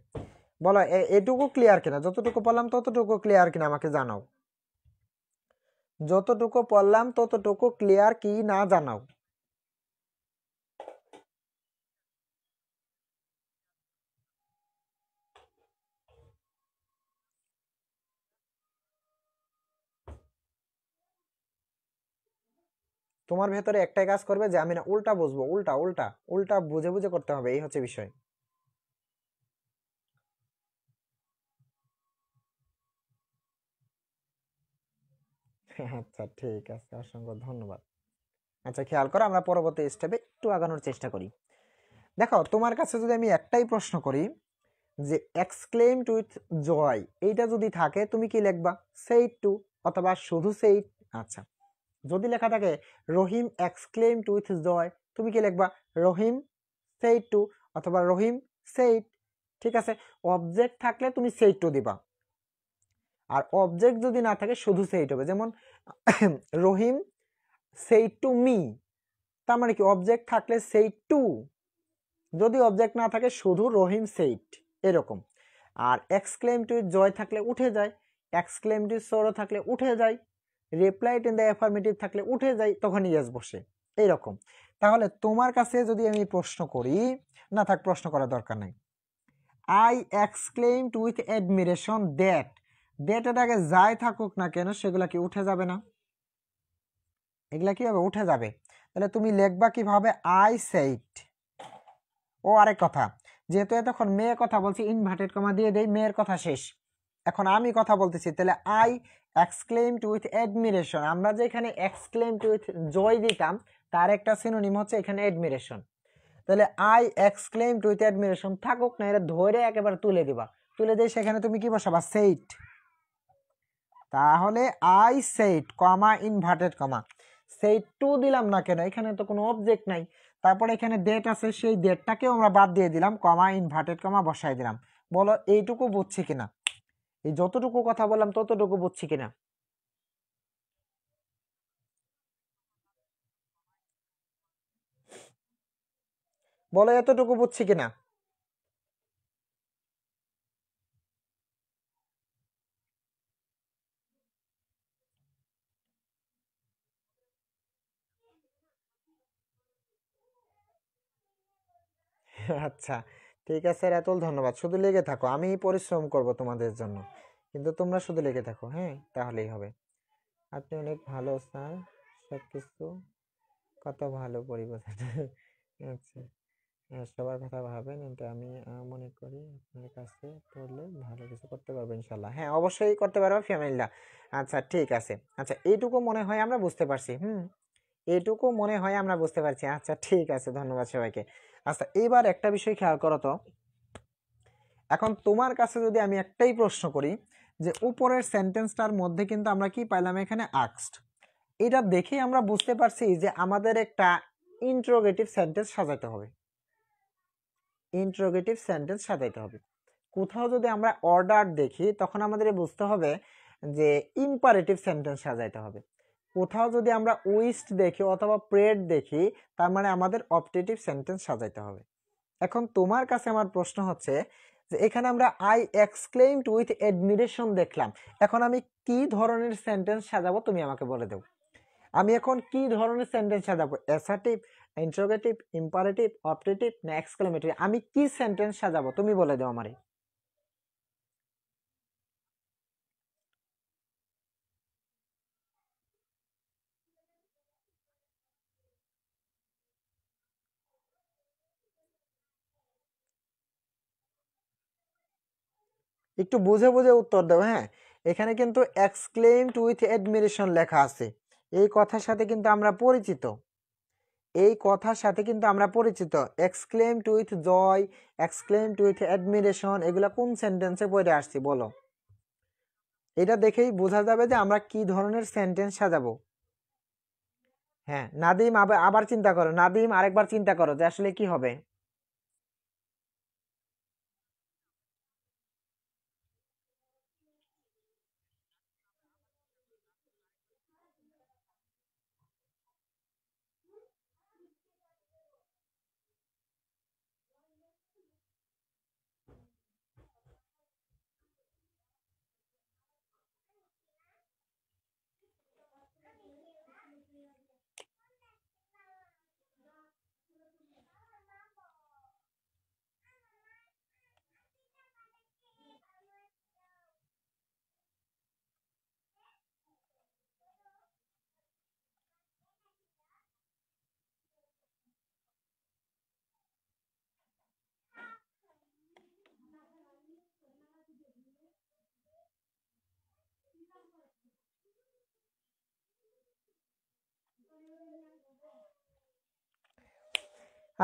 বলো এটুকু ক্লিয়ার কিনা, যতটুকু বললাম ততটুকু ক্লিয়ার কিনা আমাকে জানাও। যতটুকু বললাম ততটুকু ক্লিয়ার কি না জানাও। তোমার ভেতরে একটাই কাজ করবে যে আমি না উল্টা বুঝবো, উল্টা উল্টা উল্টা বুঝে বুঝে করতে হবে, এই হচ্ছে বিষয়। আচ্ছা ঠিক আছে, অসংখ্য ধন্যবাদ। আচ্ছা খেয়াল করো, আমরা পরবর্তী স্টেপে একটু আগানোর চেষ্টা করি। দেখো তোমার কাছে যদি আমি একটাই প্রশ্ন করি, যে এক্সক্লেমড উইথ জয় এইটা যদি থাকে তুমি কি লিখবা সেইড টু অথবা শুধু সেইড। আচ্ছা, যদি লেখা থাকে রহিম এক্সক্লেমড উইথ জয় তুমি কি লিখবা রহিম সেইড টু অথবা রহিম সেইড। ঠিক আছে, অবজেক্ট থাকলে তুমি সেইড টু দিবা, আর অবজেক্ট যদি না থাকে শুধু সেইড হবে। যেমন রহিম সেইড টু মি, তার মানে কি অবজেক্ট থাকলে সেইড টু, যদি অবজেক্ট না থাকে শুধু রহিম সেইড এরকম। আর এক্সক্লেম টু জয় থাকলে উঠে যায়, এক্সক্লেম টু সরো থাকলে উঠে যায়, রিপ্লাইড ইন দ্য অ্যাফার্মেটিভ থাকলে উঠে যায়, তখন ইয়েস বসে এইরকম। তাহলে তোমার কাছে যদি আমি প্রশ্ন করি, না থাক প্রশ্ন করার দরকার নাই, I exclaimed with admiration that, দ্যাটের আগে যাই থাকুক না কেন সেগুলা কি উঠে যাবে না? এগুলা কি হবে উঠে যাবে। তাহলে তুমি লিখবা কিভাবে আই সেইড। ও আরেক কথা, যেহেতু এতক্ষণ মেয়ে কথা বলছি ইনভার্টেড কমা দিয়ে দেই, মেয়ের কথা শেষ, এখন আমি কথা বলতেছি। তাহলে আই এক্সক্লেমড উইথ অ্যাডমিরেশন, আমরা যে এখানে এক্সক্লেমড উইথ জয় দিতাম তার একটা সিনোনিম হচ্ছে এখানে অ্যাডমিরেশন। তাহলে আই এক্সক্লেমড উইথ অ্যাডমিরেশন থাকুক না, এটা ধরে একেবারে তুলে দিবা, তুলে দিয়ে সেখানে তুমি কি বসাবা সেইড। তাহলে I said comma inverted comma said to দিলাম না কেন, এখানে তো কোনো অবজেক্ট নাই, তারপরে এখানে ডেট আছে সেই ডেটটাকেও আমরা বাদ দিয়ে দিলাম, কমা ইনভার্টেড কমা বসাই দিলাম। বলো এইটুকু বুঝছি কিনা? এই যতটুকু কথা বললাম ততটুকু বুঝছি কিনা? বলো এতটুকু বুঝছি কিনা? আচ্ছা, ঠিক আছে রাতুল, ধন্যবাদ। শুধু লেগে থাকো, আমি পরিশ্রম করব তোমাদের জন্য, কিন্তু তোমরা শুধু লেগে থাকো, হ্যাঁ তাহলেই হবে। আপনি অনেক ভালো স্যার, সবকিছু কত ভালো পরিবেশ। আচ্ছা, হ্যাঁ, সবার কথা ভাবেন, এটা আমি মনে করি আপনার কাছে পড়লে ভালো কিছু করতে পারবো ইনশাল্লাহ। হ্যাঁ অবশ্যই করতে পারবো ফ্যামিলিরা। আচ্ছা ঠিক আছে, আচ্ছা এইটুকু মনে হয় আমরা বুঝতে পারছি। এইটুকু মনে হয় আমরা বুঝতে পারছি। আচ্ছা ঠিক আছে, ধন্যবাদ সবাইকে। আচ্ছা এবার একটা বিষয় খেয়াল করো তো, এখন তোমার কাছে যদি আমি একটাই প্রশ্ন করি, যে উপরের সেন্টেন্সটার মধ্যে কিন্তু আমরা কি পাইলাম এখানে আক্সড, এটা দেখেই আমরা বুঝতে পারছি যে আমাদের একটা ইন্টারোগেটিভ সেন্টেন্স সাজাতে হবে, ইন্টারোগেটিভ সেন্টেন্স সাজাইতে হবে। কোথাও যদি আমরা অর্ডার দেখি তখন আমাদের বুঝতে হবে যে ইম্পারেটিভ সেন্টেন্স সাজাইতে হবে। কোথাও যদি আমরা উইস্ট দেখি অথবা প্রেড দেখি তার মানে আমাদের অপটেটিভ সেন্টেন্স সাজাইতে হবে। এখন তোমার কাছে আমার প্রশ্ন হচ্ছে যে এখানে আমরা আই এক্সক্লেইমড উইথ অ্যাডমিরেশন দেখলাম, এখন আমি কি ধরনের সেন্টেন্স সাজাবো তুমি আমাকে বলে দাও। আমি এখন কি ধরনের সেন্টেন্স সাজাবো, অ্যাসার্টিভ, ইন্টারোগেটিভ, ইম্পারেটিভ, অপটেটিভ না এক্সক্লেমেটরি, আমি কি সেন্টেন্স সাজাবো তুমি বলে দাও আমারে। একটু বুঝে বুঝে উত্তর দাও, হ্যাঁ। এখানে কিন্তু এক্সক্লেমড উইথ অ্যাডমিরেশন লেখা আছে, এই কথার সাথে কিন্তু আমরা পরিচিত, এই কথার সাথে কিন্তু আমরা পরিচিত। Exclaimed with joy, exclaimed with admiration, এগুলা কোন সেন্টেন্সে পড়ে আসছি বলো? এটা দেখেই বোঝা যাবে যে আমরা কি ধরনের সেন্টেন্স সাজাবো। হ্যাঁ নাদিম, আবার আবার চিন্তা করো, নাদিম আরেকবার চিন্তা করো যে আসলে কি হবে।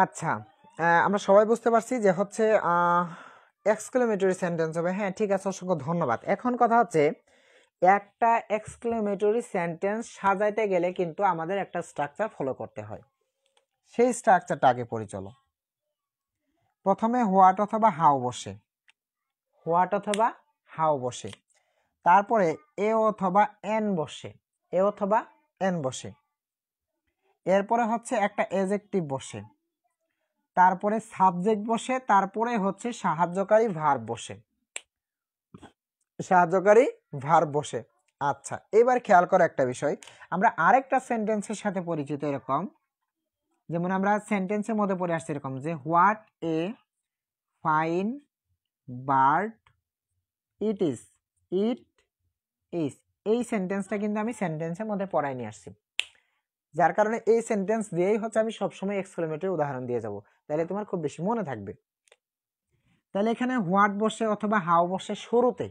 আচ্ছা, আমরা সবাই বুঝতে পারছি যে হচ্ছে এক্সক্লেমেটরি সেন্টেন্স হবে। হ্যাঁ ঠিক আছে, অসংখ্য ধন্যবাদ। এখন কথা হচ্ছে একটা এক্সক্লেমেটরি সেন্টেন্স সাজাইতে গেলে কিন্তু আমাদের একটা স্ট্রাকচার ফলো করতে হয়। সেই স্ট্রাকচারটা আগে পড়ি চলো। প্রথমে হোয়াট অথবা হাউ বসে, হোয়াট অথবা হাউ বসে, তারপরে এ অথবা এন বসে, এ অথবা এন বসে, এরপরে হচ্ছে একটা এডজেক্টিভ বসে, তারপরে সাবজেক্ট বসে, তারপরে হচ্ছে সাহায্যকারী ভার্ব বসে, সাহায্যকারী ভার্ব বসে। আচ্ছা এবার খেয়াল করো একটা বিষয়, আমরা আরেকটা সেন্টেন্সের সাথে পরিচিত এরকম, যেমন আমরা সেন্টেন্সের মধ্যে পড়ে আসছি এরকম যে what a fine bird it is, it is, এই সেন্টেন্সটা কিন্তু আমি সেন্টেন্সের মধ্যে পড়াই নিয়ে আসছি, যার কারণে এই সেন্টেন্স দিয়েই হচ্ছে আমি সবসময় এক্সক্লেমেটরি উদাহরণ দিয়ে যাব, তাহলে তোমার খুব বেশি মনে থাকবে। তাহলে এখানে হোয়াট বসে অথবা হাউ বসে শুরুতে,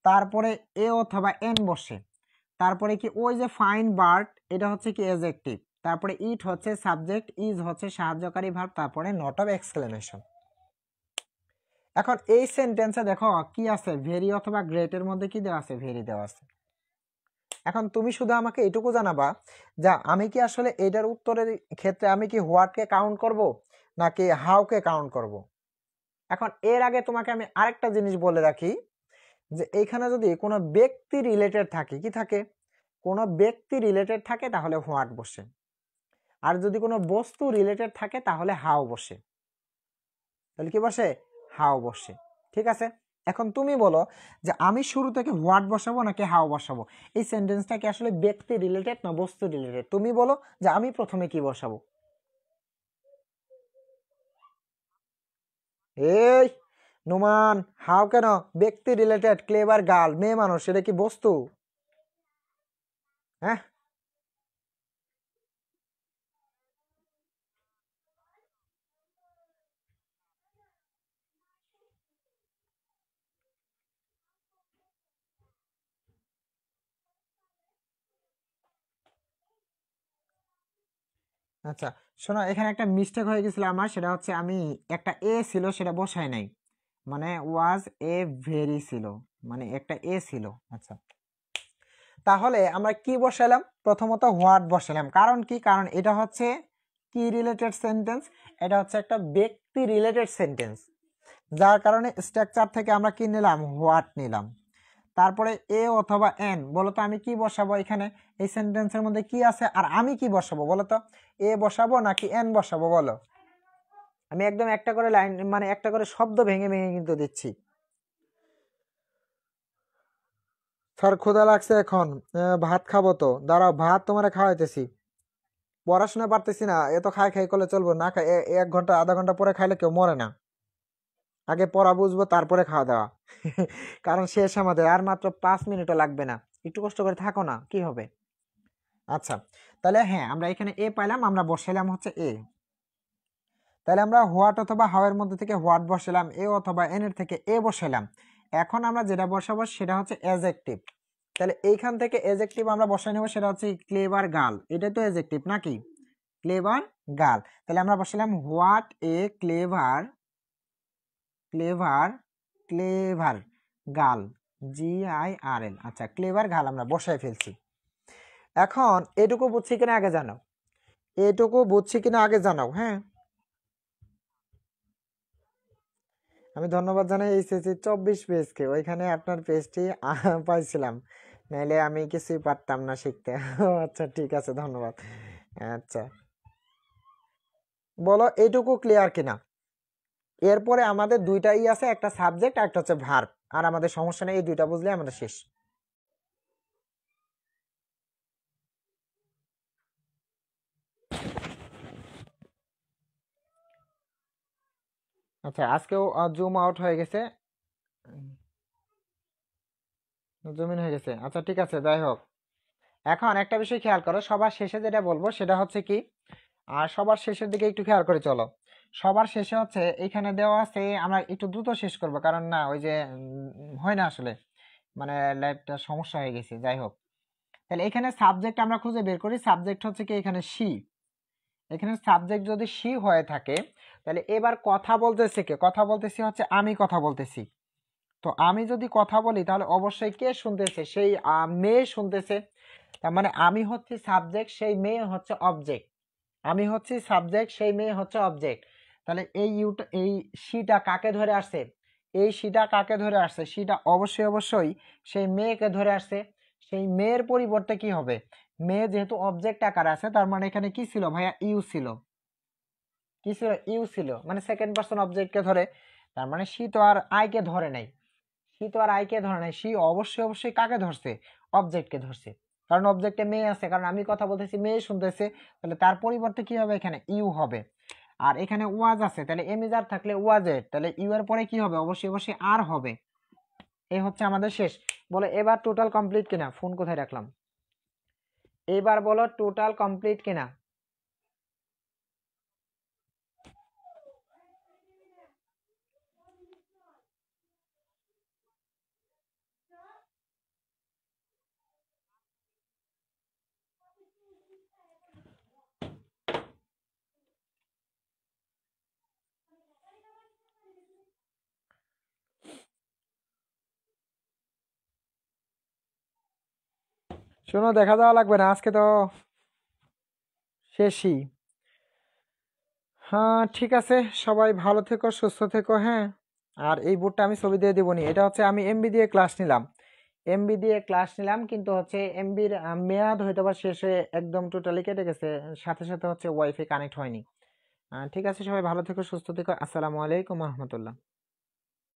তারপরে এ অথবা এন বসে, তারপরে কি ওই যে ফাইন বার্ড এটা হচ্ছে কি অ্যাডজেক্টিভ, তারপরে ইট হচ্ছে সাবজেক্ট, ইজ হচ্ছে সাহায্যকারী ভার্ব, তারপরে নট অফ এক্সক্লেমেশন। এখন এই সেন্টেন্সে দেখো কি আছে, ভেরি অথবা গ্রেটের মধ্যে কি দেওয়া আছে, ভেরি দেওয়া আছে। এখন তুমি শুধু আমাকে এটুকু জানাবা যা আমি কি আসলে এটার উত্তরের ক্ষেত্রে আমি কি হোয়াটকে কাউন্ট করব নাকি হাউকে কাউন্ট করব। এখন এর আগে তোমাকে আমি আরেকটা জিনিস বলে রাখি যে এইখানে যদি কোনো ব্যক্তি রিলেটেড থাকে, কি থাকে, কোনো ব্যক্তি রিলেটেড থাকে তাহলে হোয়াট বসে, আর যদি কোনো বস্তু রিলেটেড থাকে তাহলে হাউ বসে, তাহলে কি বসে, হাউ বসে। ঠিক আছে, এখন তুমি বলো যে আমি শুরু থেকে হোয়াট বসাবো নাকি হাউ বসাবো, এই সেন্টেন্সটা কি আসলে ব্যক্তি রিলেটেড না বস্তু রিলেটেড, তুমি বলো যে আমি প্রথমে কি বসাবো। এই নোমান, হাউ কেন, ব্যক্তি রিলেটেড, ক্লেভার গার্ল, মেয়ে মানুষ, এটা কি বস্তু? হ্যাঁ আচ্ছা শোনো, এখানে একটা মিস্টেক হয়ে গেছিল আমার, সেটা হচ্ছে আমি একটা এ ছিল সেটা বসাই নাই, মানে ওয়াজ এ ভেরি ছিল, মানে একটা এ ছিল। আচ্ছা তাহলে আমরা কি বসালাম, প্রথমত হোয়াট বসালাম, কারণ কি, কারণ এটা হচ্ছে কি রিলেটেড সেন্টেন্স, এটা হচ্ছে একটা ব্যক্তি রিলেটেড সেন্টেন্স, যার কারণে স্ট্রাকচার থেকে আমরা কি নিলাম, হোয়াট নিলাম। তারপরে এ অথবা এন, বলতো আমি কি বসাবো এখানে, এই সেন্টেন্সের মধ্যে কি আছে আর আমি কি বসাবো বলতো, এ বসাবো নাকি এন বসাবো বলো। আমি একদম একটা করে লাইন, মানে একটা করে শব্দ ভেঙে ভেঙে কিন্তু দিচ্ছি। স্যার ক্ষুধা লাগছে এখন, ভাত খাবো তো, দাঁড়াও ভাত তোমারে খাওয়াইতেছি। পড়াশোনা পারতেছি না, এত খাই খাই করলে চলবো না, খাই 1 ঘন্টা আধা ঘন্টা পরে খাইলে কেউ মরে না, আগে পড়া বুঝবো তারপরে খাওয়া দাওয়া। কারণ শেষ আমাদের আর মাত্র 5 মিনিটও লাগবে না, একটু কষ্ট করে থাকো না, কি হবে। আচ্ছা তাহলে হ্যাঁ আমরা এখানে এ পাইলাম, আমরা বসাইলাম হচ্ছে এ, তাহলে আমরা হোয়াট অথবা হাউ এর মধ্যে থেকে হোয়াট বসালাম, এ অথবা এন এর থেকে এ বসালাম। এখন আমরা যেটা বসাবো সেটা হচ্ছে অ্যাডজেক্টিভ, তাহলে এইখান থেকে অ্যাডজেক্টিভ আমরা বসাই নেব, সেটা হচ্ছে ক্লেভার গার্ল, এটা তো অ্যাডজেক্টিভ নাকি, ক্লেভার গার্ল। তাহলে আমরা বসালাম what a clever, clever, clever girl, GIRL। আচ্ছা ক্লেভার গার্ল আমরা বসাই ফেলছি। এখন এটুকু বুঝছি কিনা আগে জানাও, এটুকু বুঝছি কিনা আগে জানাও। হ্যাঁ আমি ধন্যবাদ জানাই এইচএসসি 24 পেজকে, ওইখানে আপনার পেজটি পাইছিলাম, নাইলে আমি কিছুই পারতাম না শিখতে। আচ্ছা ঠিক আছে ধন্যবাদ। আচ্ছা বলো এইটুকু ক্লিয়ার কিনা, এরপরে আমাদের দুইটাই আছে, একটা সাবজেক্ট আর একটা হচ্ছে ভার্ব, আর আমাদের সমস্যা নেই, এই দুইটা বুঝলে আমাদের শেষ। আচ্ছা আজকেও জুম আউট হয়ে গেছে, জুমিন হয়ে গেছে, আচ্ছা ঠিক আছে যাই হোক। এখন একটা বিষয় খেয়াল করো, সবার শেষে যেটা বলবো সেটা হচ্ছে কি, আর সবার শেষের দিকে একটু খেয়াল করে চলো। সবার শেষে হচ্ছে এখানে দেওয়া আছে, আমরা একটু দ্রুত শেষ করব, কারণ না ওই যে হয় না আসলে, মানে লাইভটা সমস্যা হয়ে গেছে, যাই হোক। তাহলে এখানে সাবজেক্ট আমরা খুঁজে বের করি, সাবজেক্ট হচ্ছে কি এখানে শি, এখানে সাবজেক্ট যদি সি হয়ে থাকে তাহলে এবার কথা বলতেছে কে? কথা বলতেছি হচ্ছে আমি কথা বলতেছি। তো আমি যদি কথা বলি তাহলে অবশ্যই কে শুনতেছে? সেই মেয়ে শুনতেছে। তার মানে আমি হচ্ছে সাবজেক্ট, সেই মেয়ে হচ্ছে অবজেক্ট। আমি হচ্ছি সাবজেক্ট, সেই মেয়ে হচ্ছে অবজেক্ট। তাহলে এই সিটা কাকে ধরে আসছে? এই সিটা কাকে ধরে আসছে? সিটা অবশ্যই সেই মেয়েকে ধরে আসছে। সেই মেয়ের পরিবর্তে কি হবে? মেয়ে যেহেতু অবজেক্ট আকারে আছে, তার মানে এখানে কি ছিল ভাইয়া? ইউ ছিল। কি ছিল? ইউ ছিল, মানে সেকেন্ড পারসন অবজেক্টকে ধরে। তার মানে সি তো আর আই কে ধরে নাই। সি তো আর আই কে ধরে নাই, সি অবশ্যই কাকে ধরছে? অবজেক্টকে ধরছে। কারণ অবজেক্টে মেয়ে আছে, কারণ আমি কথা বলতেছি, মেয়ে শুনতেছে। তাহলে তার পরিবর্তে কি হবে? এখানে ইউ হবে। আর এখানে ওয়াজ আছে, তাহলে এমিজার থাকলে ওয়াজের, তাহলে ইউ এর পরে কি হবে? অবশ্যই আর হবে। এই হচ্ছে আমাদের শেষ। বলে এবার টোটাল কমপ্লিট কিনা? ফোন কোথায় রাখলাম? এবার বলো টোটাল কমপ্লিট কিনা? শোনো, দেখা দেওয়া লাগবে না, আজকে তো শেষই। হ্যাঁ ঠিক আছে, সবাই ভালো থেকো, সুস্থ থেকো, হ্যাঁ। আর এই বোর্ডটা আমি ছবি দিয়ে দিবনি, এটা হচ্ছে আমি এমবি দিয়ে ক্লাস নিলাম। এমবি দিয়ে ক্লাস নিলাম, কিন্তু হচ্ছে এমবির মেয়াদ হয়তো বা শেষে একদম টোটালি কেটে গেছে, সাথে সাথে হচ্ছে ওয়াইফাই কানেক্ট হয়নি। ঠিক আছে, সবাই ভালো থেকো, সুস্থ থেকো, আসসালামু আলাইকুম রহমতুল্লাহ।